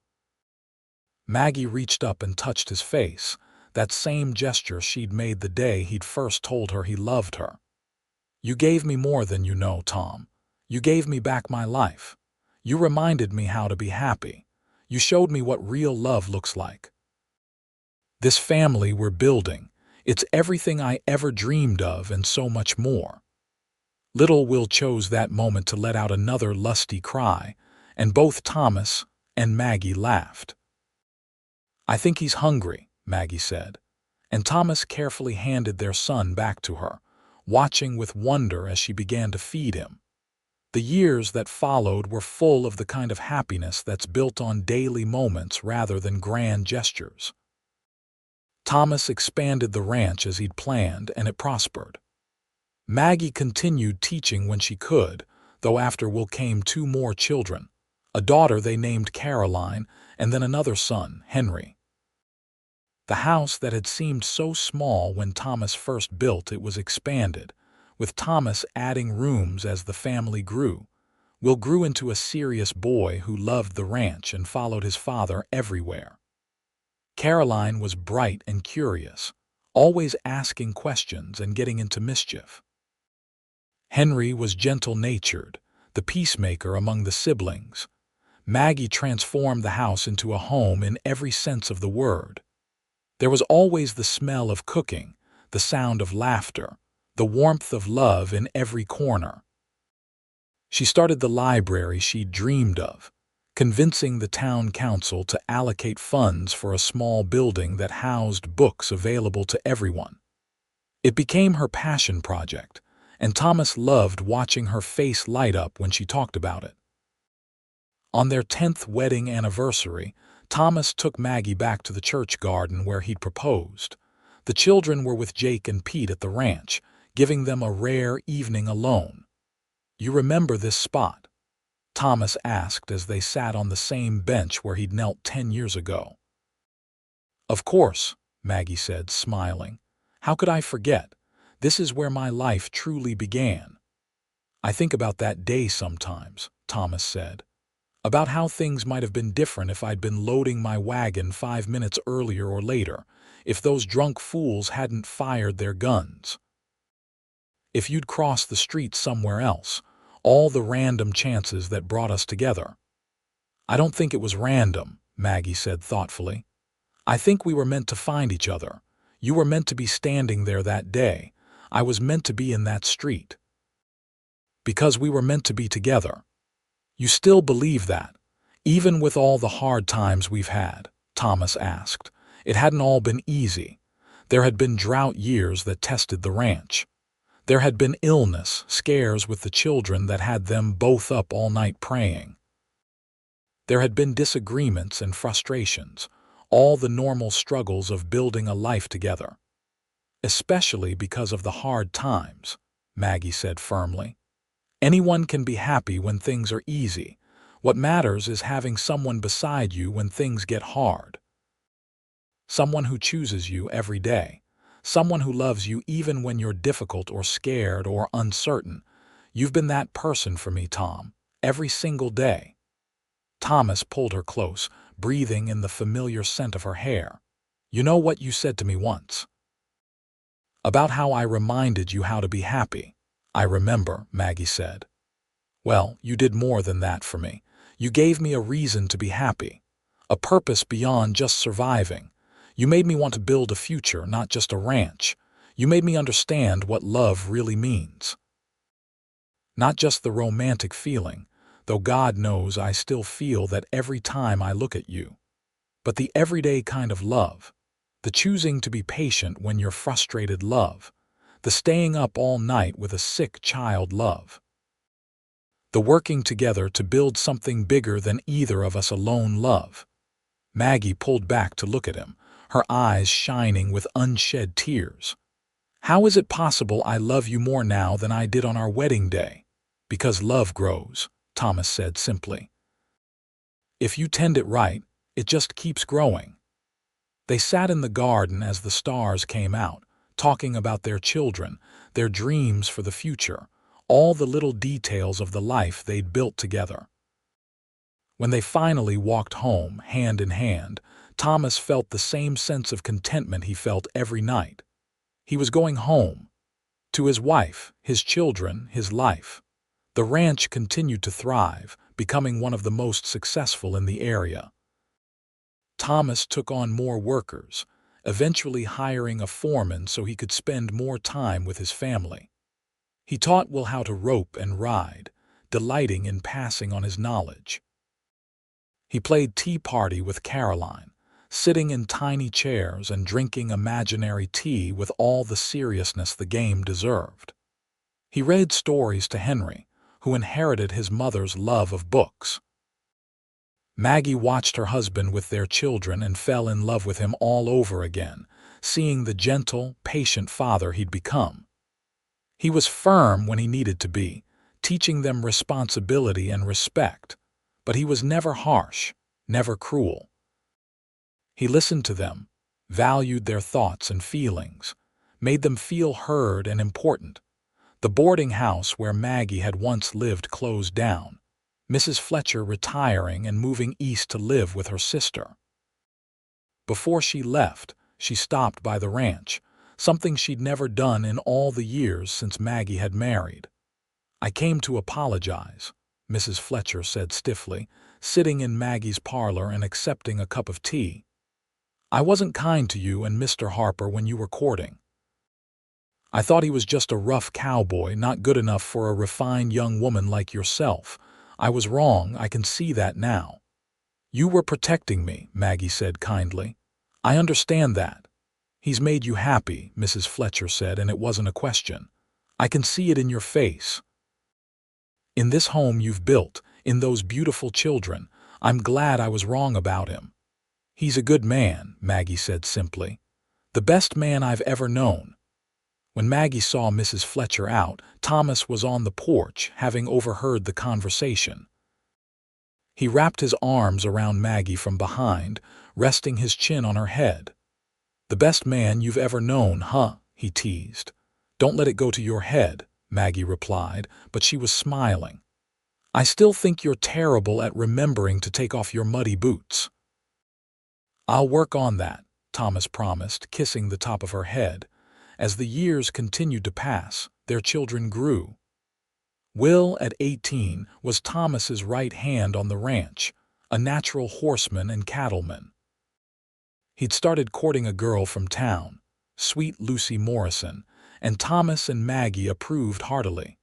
Maggie reached up and touched his face, that same gesture she'd made the day he'd first told her he loved her. "You gave me more than you know, Tom. You gave me back my life. You reminded me how to be happy. You showed me what real love looks like. This family we're building, it's everything I ever dreamed of and so much more." Little Will chose that moment to let out another lusty cry, and both Thomas and Maggie laughed. "I think he's hungry," Maggie said, and Thomas carefully handed their son back to her, watching with wonder as she began to feed him. The years that followed were full of the kind of happiness that's built on daily moments rather than grand gestures. Thomas expanded the ranch as he'd planned, and it prospered. Maggie continued teaching when she could, though after Will came two more children, a daughter they named Caroline, and then another son, Henry. The house that had seemed so small when Thomas first built it was expanded, with Thomas adding rooms as the family grew. Will grew into a serious boy who loved the ranch and followed his father everywhere. Caroline was bright and curious, always asking questions and getting into mischief. Henry was gentle-natured, the peacemaker among the siblings. Maggie transformed the house into a home in every sense of the word. There was always the smell of cooking, the sound of laughter, the warmth of love in every corner. She started the library she'd dreamed of, convincing the town council to allocate funds for a small building that housed books available to everyone. It became her passion project, and Thomas loved watching her face light up when she talked about it. On their 10th wedding anniversary, Thomas took Maggie back to the church garden where he'd proposed. The children were with Jake and Pete at the ranch, giving them a rare evening alone. "You remember this spot?" Thomas asked as they sat on the same bench where he'd knelt 10 years ago. "Of course," Maggie said, smiling. "How could I forget? This is where my life truly began." "I think about that day sometimes," Thomas said. "About how things might have been different if I'd been loading my wagon 5 minutes earlier or later, if those drunk fools hadn't fired their guns. If you'd crossed the street somewhere else, all the random chances that brought us together." "I don't think it was random," Maggie said thoughtfully. "I think we were meant to find each other. You were meant to be standing there that day. I was meant to be in that street. Because we were meant to be together." "You still believe that, even with all the hard times we've had?" Thomas asked. It hadn't all been easy. There had been drought years that tested the ranch. There had been illness, scares with the children that had them both up all night praying. There had been disagreements and frustrations, all the normal struggles of building a life together. "Especially because of the hard times," Maggie said firmly. "Anyone can be happy when things are easy. What matters is having someone beside you when things get hard. Someone who chooses you every day. Someone who loves you even when you're difficult or scared or uncertain. You've been that person for me, Tom, every single day." Thomas pulled her close, breathing in the familiar scent of her hair. "You know what you said to me once? About how I reminded you how to be happy." "I remember," Maggie said. "Well, you did more than that for me. You gave me a reason to be happy, a purpose beyond just surviving. You made me want to build a future, not just a ranch. You made me understand what love really means." Not just the romantic feeling, though God knows I still feel that every time I look at you, but the everyday kind of love, the choosing to be patient when you're frustrated love, the staying up all night with a sick child love, the working together to build something bigger than either of us alone love. Maggie pulled back to look at him, her eyes shining with unshed tears. How is it possible I love you more now than I did on our wedding day? Because love grows, Thomas said simply. If you tend it right, it just keeps growing. They sat in the garden as the stars came out, talking about their children, their dreams for the future, all the little details of the life they'd built together. When they finally walked home, hand in hand, Thomas felt the same sense of contentment he felt every night. He was going home, to his wife, his children, his life. The ranch continued to thrive, becoming one of the most successful in the area. Thomas took on more workers, eventually hiring a foreman so he could spend more time with his family. He taught Will how to rope and ride, delighting in passing on his knowledge. He played tea party with Caroline, sitting in tiny chairs and drinking imaginary tea with all the seriousness the game deserved. He read stories to Henry, who inherited his mother's love of books. Maggie watched her husband with their children and fell in love with him all over again, seeing the gentle, patient father he'd become. He was firm when he needed to be, teaching them responsibility and respect, but he was never harsh, never cruel. He listened to them, valued their thoughts and feelings, made them feel heard and important. The boarding house where Maggie had once lived closed down, Mrs. Fletcher retiring and moving east to live with her sister. Before she left, she stopped by the ranch, something she'd never done in all the years since Maggie had married. "I came to apologize," Mrs. Fletcher said stiffly, sitting in Maggie's parlor and accepting a cup of tea. "I wasn't kind to you and Mr. Harper when you were courting. I thought he was just a rough cowboy, not good enough for a refined young woman like yourself. I was wrong, I can see that now." "You were protecting me," Maggie said kindly. "I understand that. He's made you happy," Mrs. Fletcher said, and it wasn't a question. "I can see it in your face. In this home you've built, in those beautiful children. I'm glad I was wrong about him." "He's a good man," Maggie said simply. "The best man I've ever known." When Maggie saw Mrs. Fletcher out, Thomas was on the porch, having overheard the conversation. He wrapped his arms around Maggie from behind, resting his chin on her head. "The best man you've ever known, huh?" he teased. "Don't let it go to your head," Maggie replied, but she was smiling. "I still think you're terrible at remembering to take off your muddy boots." "I'll work on that," Thomas promised, kissing the top of her head. As the years continued to pass, their children grew. Will, at 18, was Thomas's right hand on the ranch, a natural horseman and cattleman. He'd started courting a girl from town, sweet Lucy Morrison, and Thomas and Maggie approved heartily.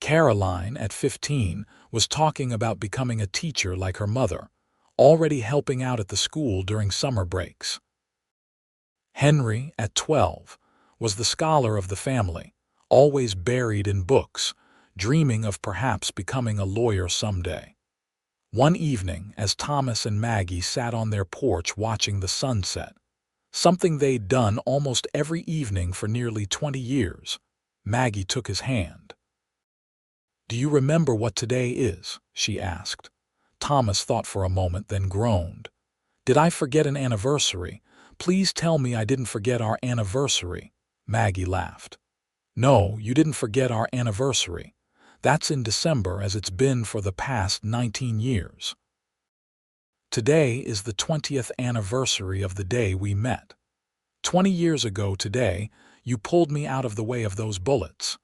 Caroline, at 15, was talking about becoming a teacher like her mother, already helping out at the school during summer breaks. Henry, at 12, was the scholar of the family, always buried in books, dreaming of perhaps becoming a lawyer someday. One evening, as Thomas and Maggie sat on their porch watching the sunset, something they'd done almost every evening for nearly 20 years, Maggie took his hand. "Do you remember what today is?" she asked. Thomas thought for a moment, then groaned. "Did I forget an anniversary? Please tell me I didn't forget our anniversary." Maggie laughed. "No, you didn't forget our anniversary. That's in December, as it's been for the past 19 years. Today is the 20th anniversary of the day we met. 20 years ago today, you pulled me out of the way of those bullets."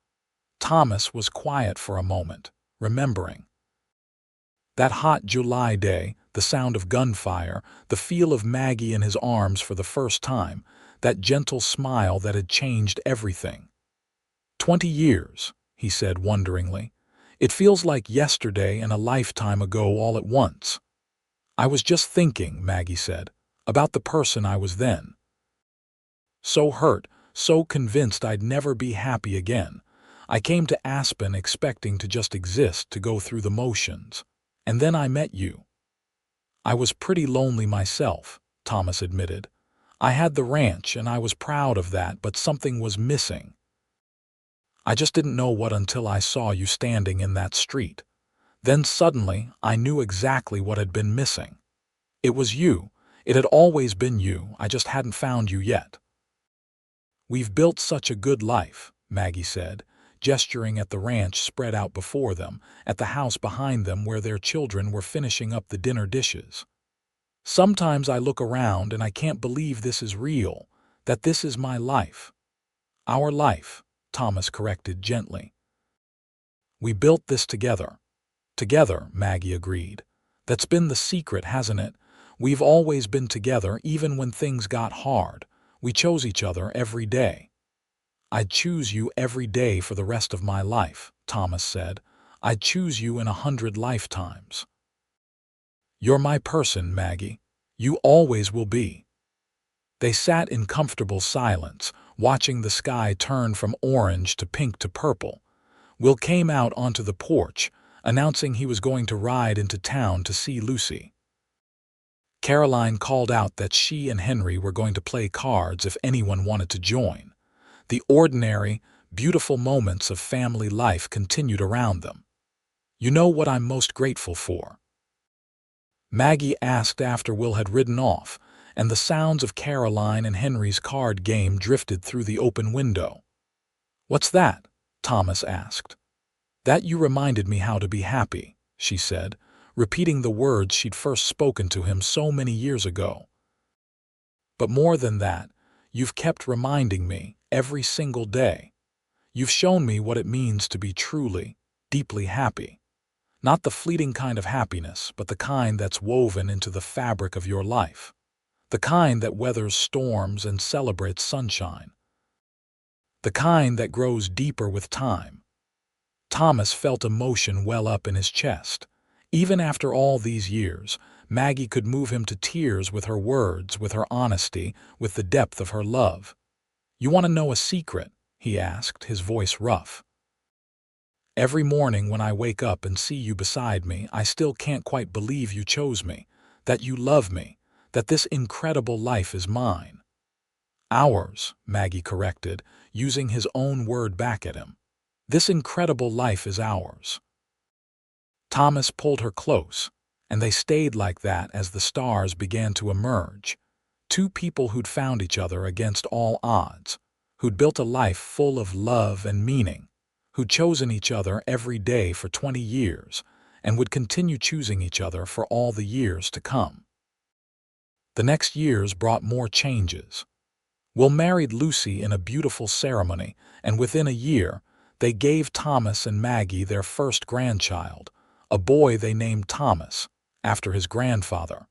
Thomas was quiet for a moment, remembering. That hot July day, the sound of gunfire, the feel of Maggie in his arms for the first time, that gentle smile that had changed everything. 20 years, he said wonderingly. "It feels like yesterday and a lifetime ago all at once." "I was just thinking," Maggie said, "about the person I was then. So hurt, so convinced I'd never be happy again. I came to Aspen expecting to just exist, to go through the motions. And then I met you." "I was pretty lonely myself," Thomas admitted. "I had the ranch and I was proud of that, but something was missing. I just didn't know what until I saw you standing in that street. Then suddenly I knew exactly what had been missing. It was you. It had always been you. I just hadn't found you yet." "We've built such a good life," Maggie said, gesturing at the ranch spread out before them, at the house behind them where their children were finishing up the dinner dishes. "Sometimes I look around and I can't believe this is real, that this is my life." "Our life," Thomas corrected gently. "We built this together." "Together," Maggie agreed. "That's been the secret, hasn't it? We've always been together, even when things got hard. We chose each other every day." "I'd choose you every day for the rest of my life," Thomas said. "I'd choose you in 100 lifetimes." "You're my person, Maggie. You always will be." They sat in comfortable silence, watching the sky turn from orange to pink to purple. Will came out onto the porch, announcing he was going to ride into town to see Lucy. Caroline called out that she and Henry were going to play cards if anyone wanted to join. The ordinary, beautiful moments of family life continued around them. "You know what I'm most grateful for?" Maggie asked after Will had ridden off, and the sounds of Caroline and Henry's card game drifted through the open window. "What's that?" Thomas asked. "That you reminded me how to be happy," she said, repeating the words she'd first spoken to him so many years ago. "But more than that, you've kept reminding me, every single day. You've shown me what it means to be truly, deeply happy. Not the fleeting kind of happiness, but the kind that's woven into the fabric of your life. The kind that weathers storms and celebrates sunshine. The kind that grows deeper with time." Thomas felt emotion well up in his chest. Even after all these years, Maggie could move him to tears with her words, with her honesty, with the depth of her love. "You want to know a secret?" he asked, his voice rough. "Every morning when I wake up and see you beside me, I still can't quite believe you chose me, that you love me, that this incredible life is mine." "Ours," Maggie corrected, using his own word back at him. "This incredible life is ours." Thomas pulled her close, and they stayed like that as the stars began to emerge. Two people who'd found each other against all odds, who'd built a life full of love and meaning, who'd chosen each other every day for 20 years, and would continue choosing each other for all the years to come. The next years brought more changes. Will married Lucy in a beautiful ceremony, and within a year, they gave Thomas and Maggie their first grandchild, a boy they named Thomas, after his grandfather.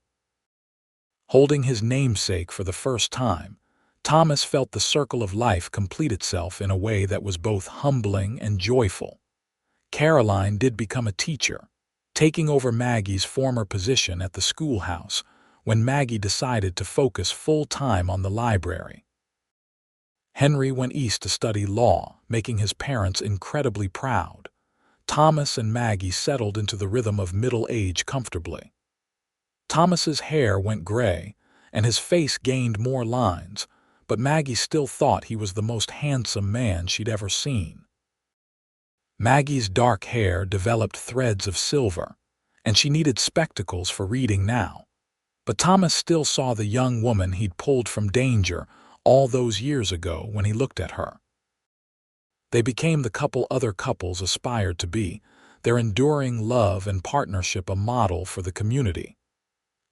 Holding his namesake for the first time, Thomas felt the circle of life complete itself in a way that was both humbling and joyful. Caroline did become a teacher, taking over Maggie's former position at the schoolhouse when Maggie decided to focus full-time on the library. Henry went east to study law, making his parents incredibly proud. Thomas and Maggie settled into the rhythm of middle age comfortably. Thomas's hair went gray, and his face gained more lines, but Maggie still thought he was the most handsome man she'd ever seen. Maggie's dark hair developed threads of silver, and she needed spectacles for reading now. But Thomas still saw the young woman he'd pulled from danger all those years ago when he looked at her. They became the couple other couples aspired to be, their enduring love and partnership a model for the community.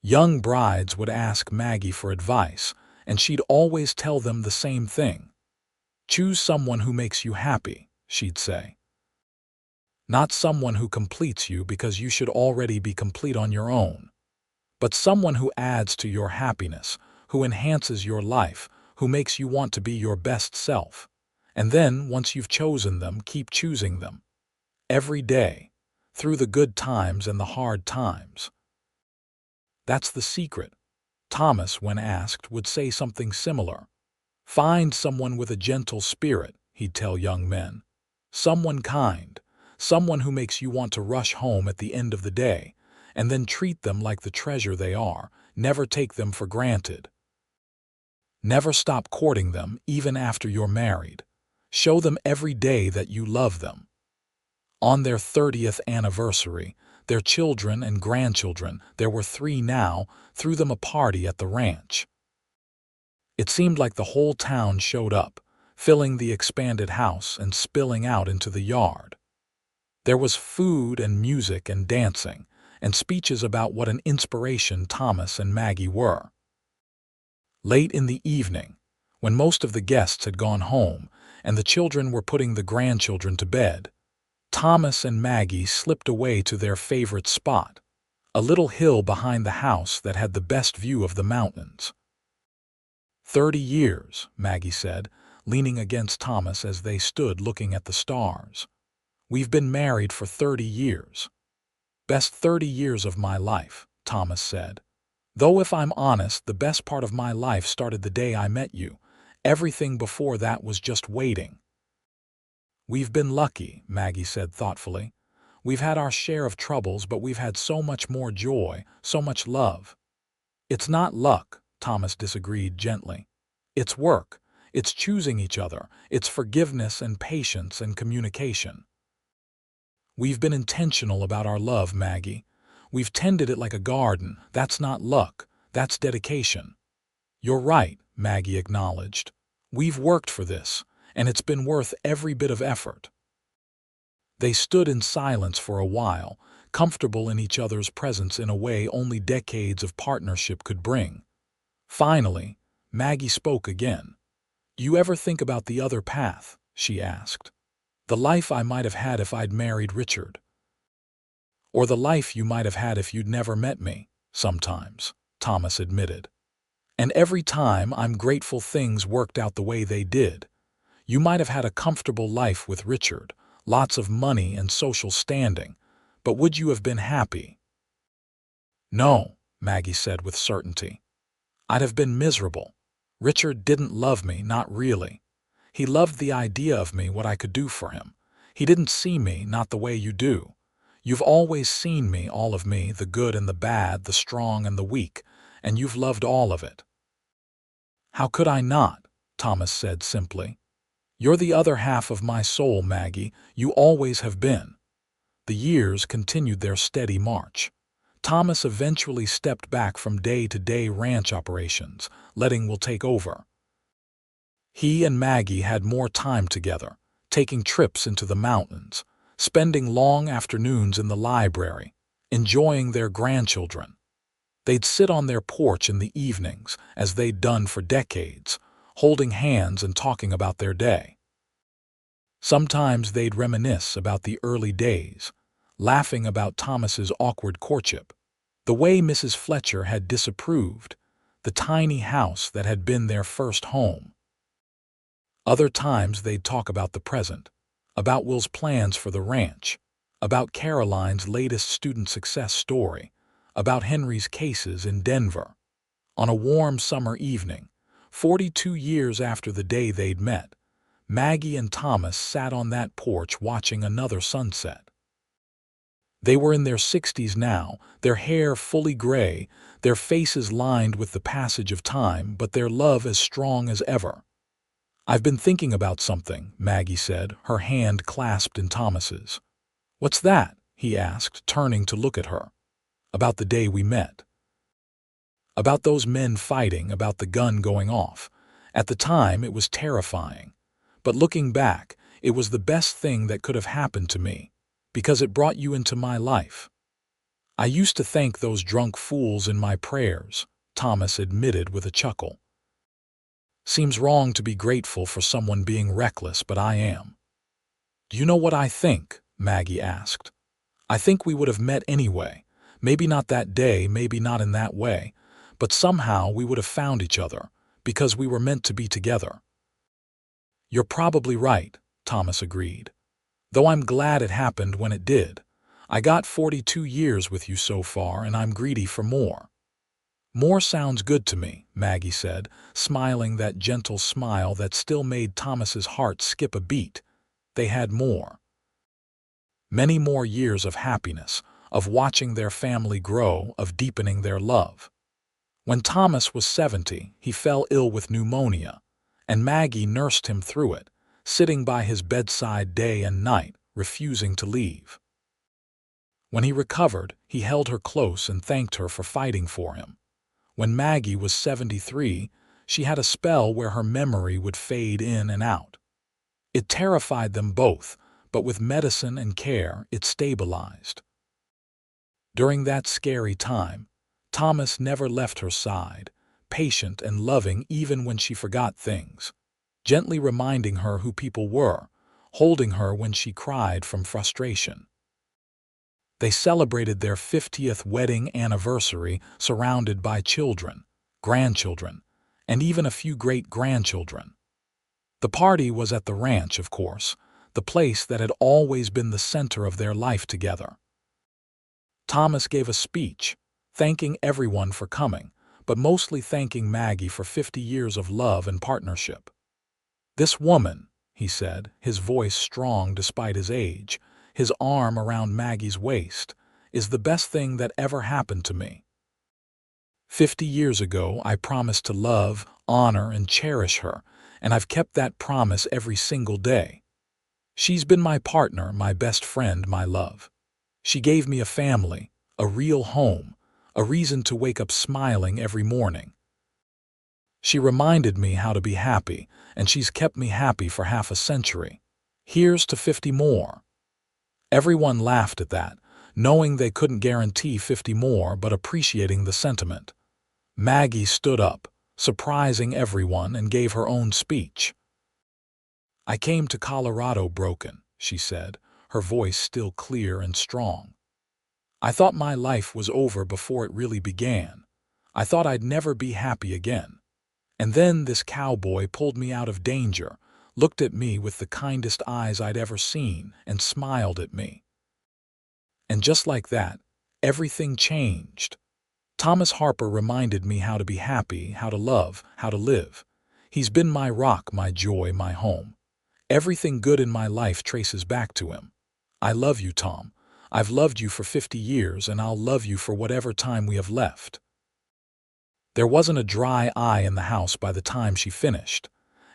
Young brides would ask Maggie for advice, and she'd always tell them the same thing. "Choose someone who makes you happy," she'd say. "Not someone who completes you because you should already be complete on your own, but someone who adds to your happiness, who enhances your life, who makes you want to be your best self. And then, once you've chosen them, keep choosing them. Every day, through the good times and the hard times. That's the secret. Thomas, when asked, would say something similar. Find someone with a gentle spirit, he'd tell young men. Someone kind, someone who makes you want to rush home at the end of the day, and then treat them like the treasure they are. Never take them for granted. Never stop courting them, even after you're married. Show them every day that you love them. On their 30th anniversary, their children and grandchildren, there were 3 now, threw them a party at the ranch. It seemed like the whole town showed up, filling the expanded house and spilling out into the yard. There was food and music and dancing, and speeches about what an inspiration Thomas and Maggie were. Late in the evening, when most of the guests had gone home and the children were putting the grandchildren to bed, Thomas and Maggie slipped away to their favorite spot, a little hill behind the house that had the best view of the mountains. 30 years, Maggie said, leaning against Thomas as they stood looking at the stars. We've been married for 30 years. Best 30 years of my life, Thomas said. Though if I'm honest, the best part of my life started the day I met you. Everything before that was just waiting. We've been lucky, Maggie said thoughtfully. We've had our share of troubles, but we've had so much more joy, so much love. It's not luck, Thomas disagreed gently. It's work. It's choosing each other. It's forgiveness and patience and communication. We've been intentional about our love, Maggie. We've tended it like a garden. That's not luck. That's dedication. You're right, Maggie acknowledged. We've worked for this, and it's been worth every bit of effort. They stood in silence for a while, comfortable in each other's presence in a way only decades of partnership could bring. Finally, Maggie spoke again. You ever think about the other path? She asked. The life I might have had if I'd married Richard. Or the life you might have had if you'd never met me, sometimes, Thomas admitted. And every time I'm grateful things worked out the way they did. You might have had a comfortable life with Richard, lots of money and social standing, but would you have been happy? No, Maggie said with certainty. I'd have been miserable. Richard didn't love me, not really. He loved the idea of me, what I could do for him. He didn't see me, not the way you do. You've always seen me, all of me, the good and the bad, the strong and the weak, and you've loved all of it. How could I not? Thomas said simply. You're the other half of my soul, Maggie. You always have been. The years continued their steady march. Thomas eventually stepped back from day-to-day ranch operations, letting Will take over. He and Maggie had more time together, taking trips into the mountains, spending long afternoons in the library, enjoying their grandchildren. They'd sit on their porch in the evenings, as they'd done for decades, holding hands and talking about their day. Sometimes they'd reminisce about the early days, laughing about Thomas's awkward courtship, the way Mrs. Fletcher had disapproved, the tiny house that had been their first home. Other times they'd talk about the present, about Will's plans for the ranch, about Caroline's latest student success story, about Henry's cases in Denver. On a warm summer evening, 42 years after the day they'd met, Maggie and Thomas sat on that porch watching another sunset. They were in their 60s now, their hair fully gray, their faces lined with the passage of time, but their love as strong as ever. I've been thinking about something, Maggie said, her hand clasped in Thomas's. What's that? He asked, turning to look at her. About the day we met. About those men fighting, about the gun going off. At the time, it was terrifying. But looking back, it was the best thing that could have happened to me, because it brought you into my life. I used to thank those drunk fools in my prayers, Thomas admitted with a chuckle. Seems wrong to be grateful for someone being reckless, but I am. Do you know what I think? Maggie asked. I think we would have met anyway. Maybe not that day, maybe not in that way, but somehow we would have found each other, because we were meant to be together. You're probably right, Thomas agreed. Though I'm glad it happened when it did. I got 42 years with you so far, and I'm greedy for more. More sounds good to me, Maggie said, smiling that gentle smile that still made Thomas's heart skip a beat. They had more. Many more years of happiness, of watching their family grow, of deepening their love. When Thomas was 70, he fell ill with pneumonia, and Maggie nursed him through it, sitting by his bedside day and night, refusing to leave. When he recovered, he held her close and thanked her for fighting for him. When Maggie was 73, she had a spell where her memory would fade in and out. It terrified them both, but with medicine and care, it stabilized. During that scary time, Thomas never left her side, patient and loving even when she forgot things, gently reminding her who people were, holding her when she cried from frustration. They celebrated their 50th wedding anniversary surrounded by children, grandchildren, and even a few great-grandchildren. The party was at the ranch, of course, the place that had always been the center of their life together. Thomas gave a speech, thanking everyone for coming, but mostly thanking Maggie for 50 years of love and partnership. "This woman," he said, his voice strong despite his age, his arm around Maggie's waist, "is the best thing that ever happened to me. 50 years ago, I promised to love, honor, and cherish her, and I've kept that promise every single day. She's been my partner, my best friend, my love. She gave me a family, a real home, a reason to wake up smiling every morning. She reminded me how to be happy, and she's kept me happy for half a century. Here's to 50 more." Everyone laughed at that, knowing they couldn't guarantee 50 more but appreciating the sentiment. Maggie stood up, surprising everyone, and gave her own speech. "I came to Colorado broken," she said, her voice still clear and strong. "I thought my life was over before it really began. I thought I'd never be happy again. And then this cowboy pulled me out of danger, looked at me with the kindest eyes I'd ever seen, and smiled at me. And just like that, everything changed. Thomas Harper reminded me how to be happy, how to love, how to live. He's been my rock, my joy, my home. Everything good in my life traces back to him. I love you, Tom. I've loved you for 50 years, and I'll love you for whatever time we have left." There wasn't a dry eye in the house by the time she finished.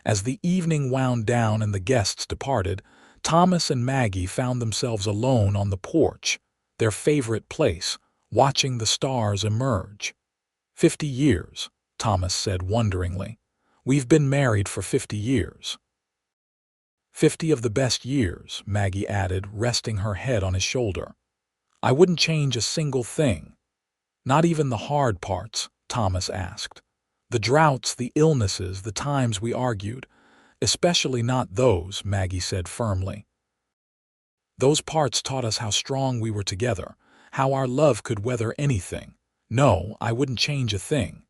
As the evening wound down and the guests departed, Thomas and Maggie found themselves alone on the porch, their favorite place, watching the stars emerge. 50 years, Thomas said wonderingly. "We've been married for 50 years. 50 of the best years," Maggie added, resting her head on his shoulder. "I wouldn't change a single thing." "Not even the hard parts?" Thomas asked. "The droughts, the illnesses, the times we argued." "Especially not those," Maggie said firmly. "Those parts taught us how strong we were together, how our love could weather anything. No, I wouldn't change a thing."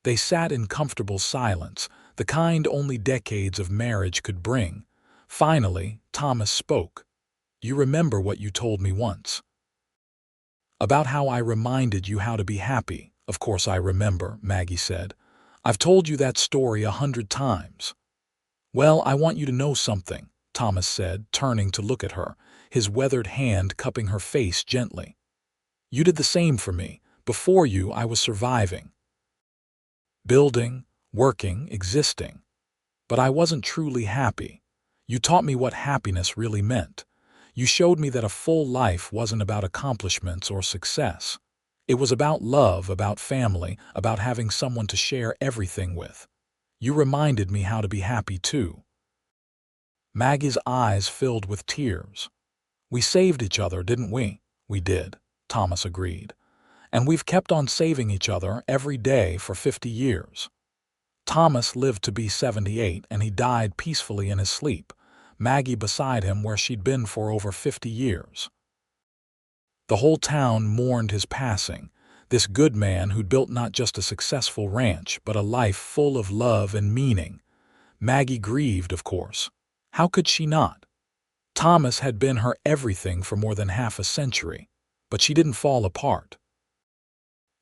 They sat in comfortable silence, the kind only decades of marriage could bring. Finally, Thomas spoke. "You remember what you told me once about how I reminded you how to be happy?" "Of course I remember," Maggie said. "I've told you that story 100 times." "Well, I want you to know something," Thomas said, turning to look at her, his weathered hand cupping her face gently. "You did the same for me. Before you, I was surviving. Building, working, existing. But I wasn't truly happy. You taught me what happiness really meant. You showed me that a full life wasn't about accomplishments or success. It was about love, about family, about having someone to share everything with. You reminded me how to be happy too." Maggie's eyes filled with tears. "We saved each other, didn't we?" "We did," Thomas agreed. "And we've kept on saving each other every day for 50 years. Thomas lived to be 78, and he died peacefully in his sleep, Maggie beside him where she'd been for over 50 years. The whole town mourned his passing, this good man who'd built not just a successful ranch, but a life full of love and meaning. Maggie grieved, of course. How could she not? Thomas had been her everything for more than half a century, but she didn't fall apart.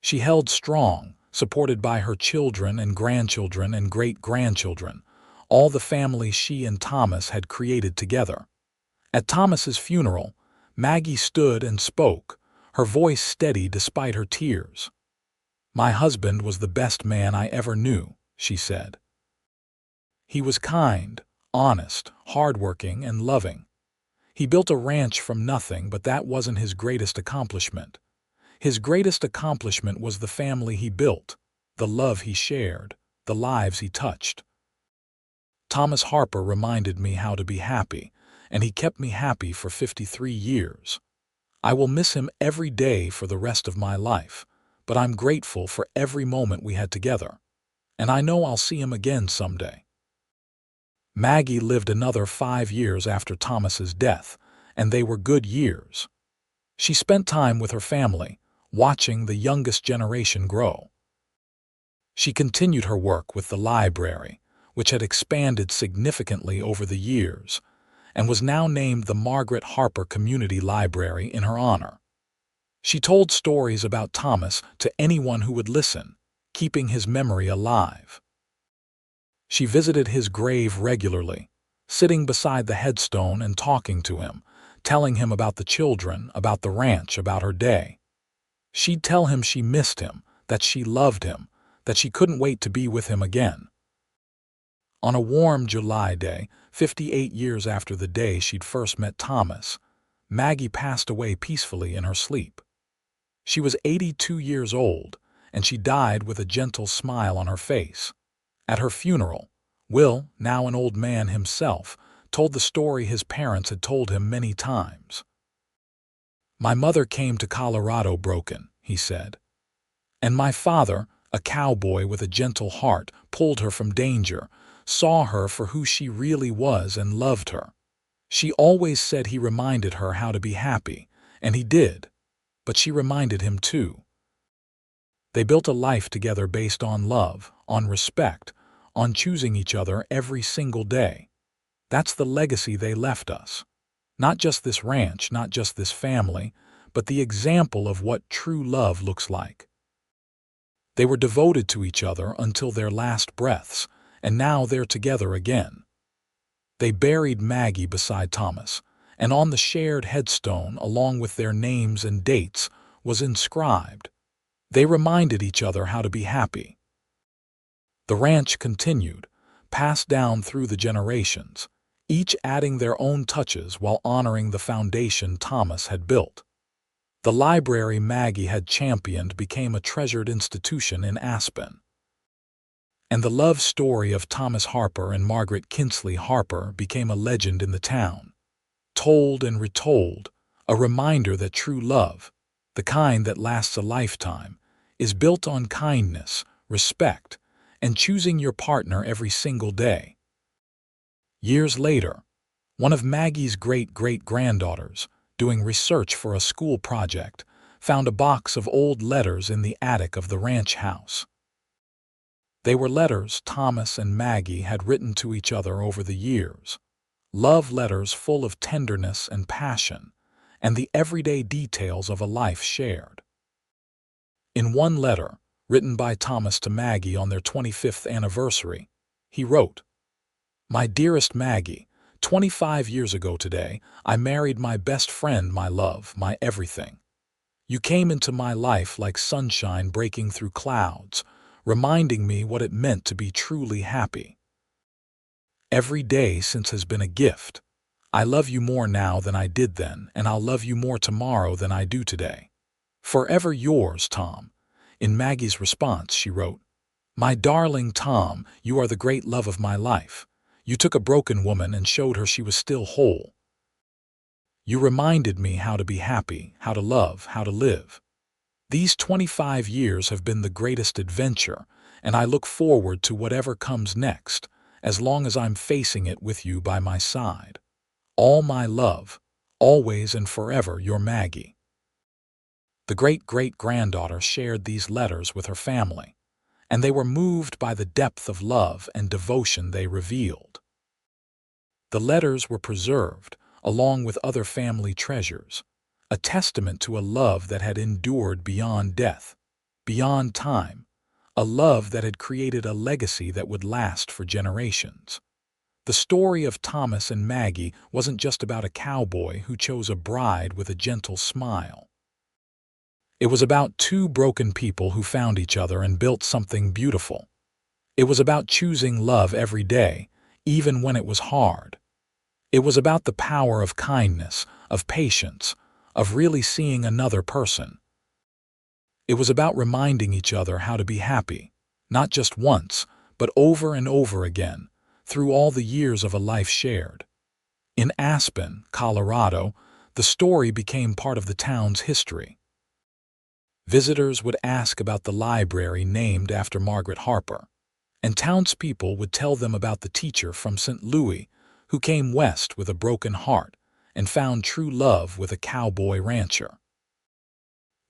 She held strong, supported by her children and grandchildren and great-grandchildren, all the family she and Thomas had created together. At Thomas's funeral, Maggie stood and spoke, her voice steady despite her tears. "My husband was the best man I ever knew," she said. "He was kind, honest, hardworking, and loving. He built a ranch from nothing, but that wasn't his greatest accomplishment. His greatest accomplishment was the family he built, the love he shared, the lives he touched." Thomas Harper reminded me how to be happy, and he kept me happy for 53 years. I will miss him every day for the rest of my life, but I'm grateful for every moment we had together, and I know I'll see him again someday. Maggie lived another 5 years after Thomas's death, and they were good years. She spent time with her family, watching the youngest generation grow. She continued her work with the library, which had expanded significantly over the years, and was now named the Margaret Harper Community Library in her honor. She told stories about Thomas to anyone who would listen, keeping his memory alive. She visited his grave regularly, sitting beside the headstone and talking to him, telling him about the children, about the ranch, about her day. She'd tell him she missed him, that she loved him, that she couldn't wait to be with him again. On a warm July day, 58 years after the day she'd first met Thomas, Maggie passed away peacefully in her sleep. She was 82 years old, and she died with a gentle smile on her face. At her funeral, Will, now an old man himself, told the story his parents had told him many times. "My mother came to Colorado broken," he said, "and my father, a cowboy with a gentle heart, pulled her from danger, saw her for who she really was and loved her. She always said he reminded her how to be happy, and he did, but she reminded him too. They built a life together based on love, on respect, on choosing each other every single day. That's the legacy they left us. Not just this ranch, not just this family, but the example of what true love looks like. They were devoted to each other until their last breaths, and now they're together again." They buried Maggie beside Thomas, and on the shared headstone, along with their names and dates, was inscribed, "They reminded each other how to be happy." The ranch continued, passed down through the generations, each adding their own touches while honoring the foundation Thomas had built. The library Maggie had championed became a treasured institution in Aspen. And the love story of Thomas Harper and Margaret Kinsley Harper became a legend in the town. Told and retold, a reminder that true love, the kind that lasts a lifetime, is built on kindness, respect, and choosing your partner every single day. Years later, one of Maggie's great-great-granddaughters, doing research for a school project, found a box of old letters in the attic of the ranch house. They were letters Thomas and Maggie had written to each other over the years, love letters full of tenderness and passion, and the everyday details of a life shared. In one letter, written by Thomas to Maggie on their 25th anniversary, he wrote, "My dearest Maggie, 25 years ago today, I married my best friend, my love, my everything. You came into my life like sunshine breaking through clouds, reminding me what it meant to be truly happy. Every day since has been a gift. I love you more now than I did then, and I'll love you more tomorrow than I do today. Forever yours, Tom." In Maggie's response, she wrote, "My darling Tom, you are the great love of my life. You took a broken woman and showed her she was still whole. You reminded me how to be happy, how to love, how to live. These 25 years have been the greatest adventure, and I look forward to whatever comes next, as long as I'm facing it with you by my side. All my love, always and forever, your Maggie." The great-great-granddaughter shared these letters with her family, and they were moved by the depth of love and devotion they revealed. The letters were preserved, along with other family treasures, a testament to a love that had endured beyond death, beyond time, a love that had created a legacy that would last for generations. The story of Thomas and Maggie wasn't just about a cowboy who chose a bride with a gentle smile. It was about two broken people who found each other and built something beautiful. It was about choosing love every day, even when it was hard. It was about the power of kindness, of patience, of really seeing another person. It was about reminding each other how to be happy, not just once, but over and over again, through all the years of a life shared. In Aspen, Colorado, the story became part of the town's history. Visitors would ask about the library named after Margaret Harper, and townspeople would tell them about the teacher from St. Louis who came west with a broken heart and found true love with a cowboy rancher.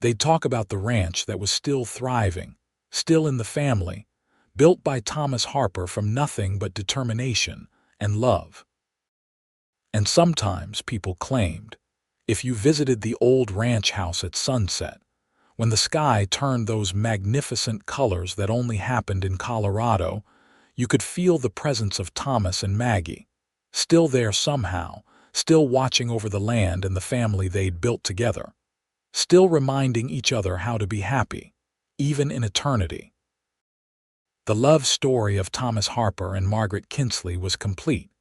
They'd talk about the ranch that was still thriving, still in the family, built by Thomas Harper from nothing but determination and love. And sometimes people claimed, if you visited the old ranch house at sunset, when the sky turned those magnificent colors that only happened in Colorado, you could feel the presence of Thomas and Maggie, still there somehow, still watching over the land and the family they'd built together, still reminding each other how to be happy, even in eternity. The love story of Thomas Harper and Margaret Kinsley was complete,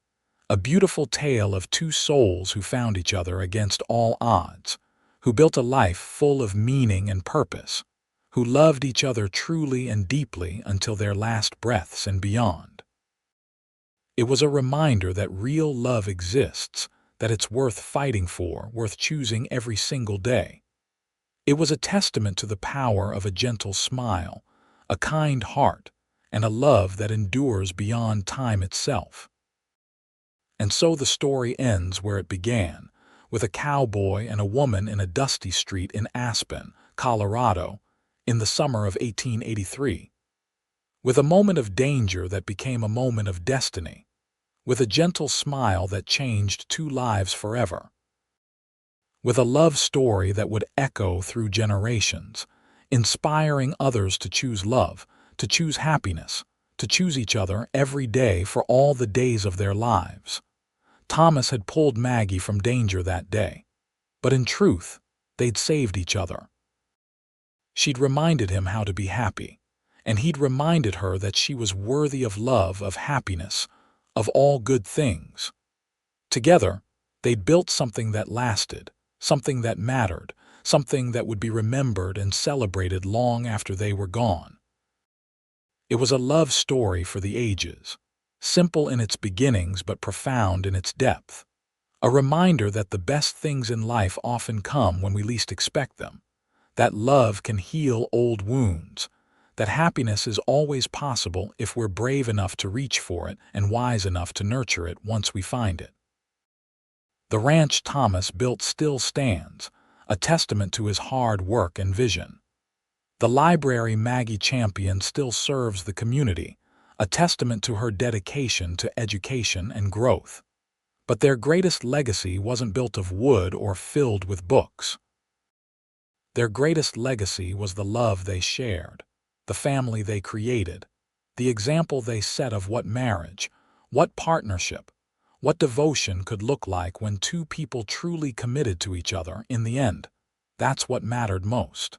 a beautiful tale of two souls who found each other against all odds, who built a life full of meaning and purpose, who loved each other truly and deeply until their last breaths and beyond. It was a reminder that real love exists, that it's worth fighting for, worth choosing every single day. It was a testament to the power of a gentle smile, a kind heart, and a love that endures beyond time itself. And so the story ends where it began, with a cowboy and a woman in a dusty street in Aspen, Colorado, in the summer of 1883. With a moment of danger that became a moment of destiny, with a gentle smile that changed two lives forever, with a love story that would echo through generations, inspiring others to choose love, to choose happiness, to choose each other every day for all the days of their lives. Thomas had pulled Maggie from danger that day, but in truth, they'd saved each other. She'd reminded him how to be happy, and he'd reminded her that she was worthy of love, of happiness, of all good things. Together, they'd built something that lasted, something that mattered, something that would be remembered and celebrated long after they were gone. It was a love story for the ages, simple in its beginnings but profound in its depth, a reminder that the best things in life often come when we least expect them, that love can heal old wounds, that happiness is always possible if we're brave enough to reach for it and wise enough to nurture it once we find it. The ranch Thomas built still stands, a testament to his hard work and vision. The library Maggie championed still serves the community, a testament to her dedication to education and growth. But their greatest legacy wasn't built of wood or filled with books. Their greatest legacy was the love they shared, the family they created, the example they set of what marriage, what partnership, what devotion could look like when two people truly committed to each other in the end. That's what mattered most.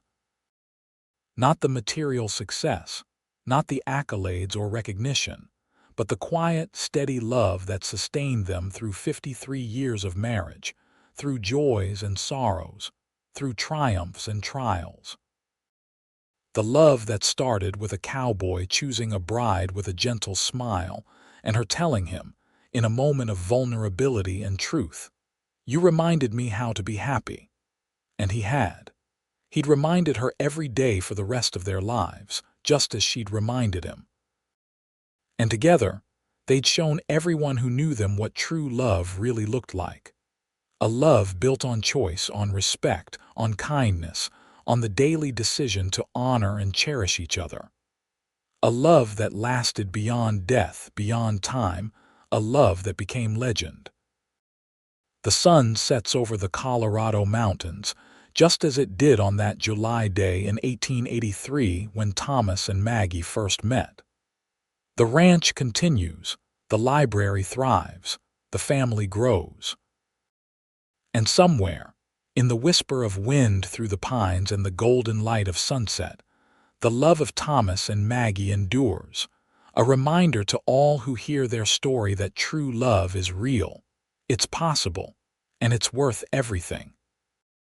Not the material success, not the accolades or recognition, but the quiet, steady love that sustained them through 53 years of marriage, through joys and sorrows, through triumphs and trials. The love that started with a cowboy choosing a bride with a gentle smile and her telling him, in a moment of vulnerability and truth, "You reminded me how to be happy." And he had. He'd reminded her every day for the rest of their lives, just as she'd reminded him. And together, they'd shown everyone who knew them what true love really looked like. A love built on choice, on respect, on kindness, on the daily decision to honor and cherish each other. A love that lasted beyond death, beyond time, a love that became legend. The sun sets over the Colorado mountains, just as it did on that July day in 1883 when Thomas and Maggie first met. The ranch continues, the library thrives, the family grows. And somewhere, in the whisper of wind through the pines and the golden light of sunset, the love of Thomas and Maggie endures, a reminder to all who hear their story that true love is real, it's possible, and it's worth everything.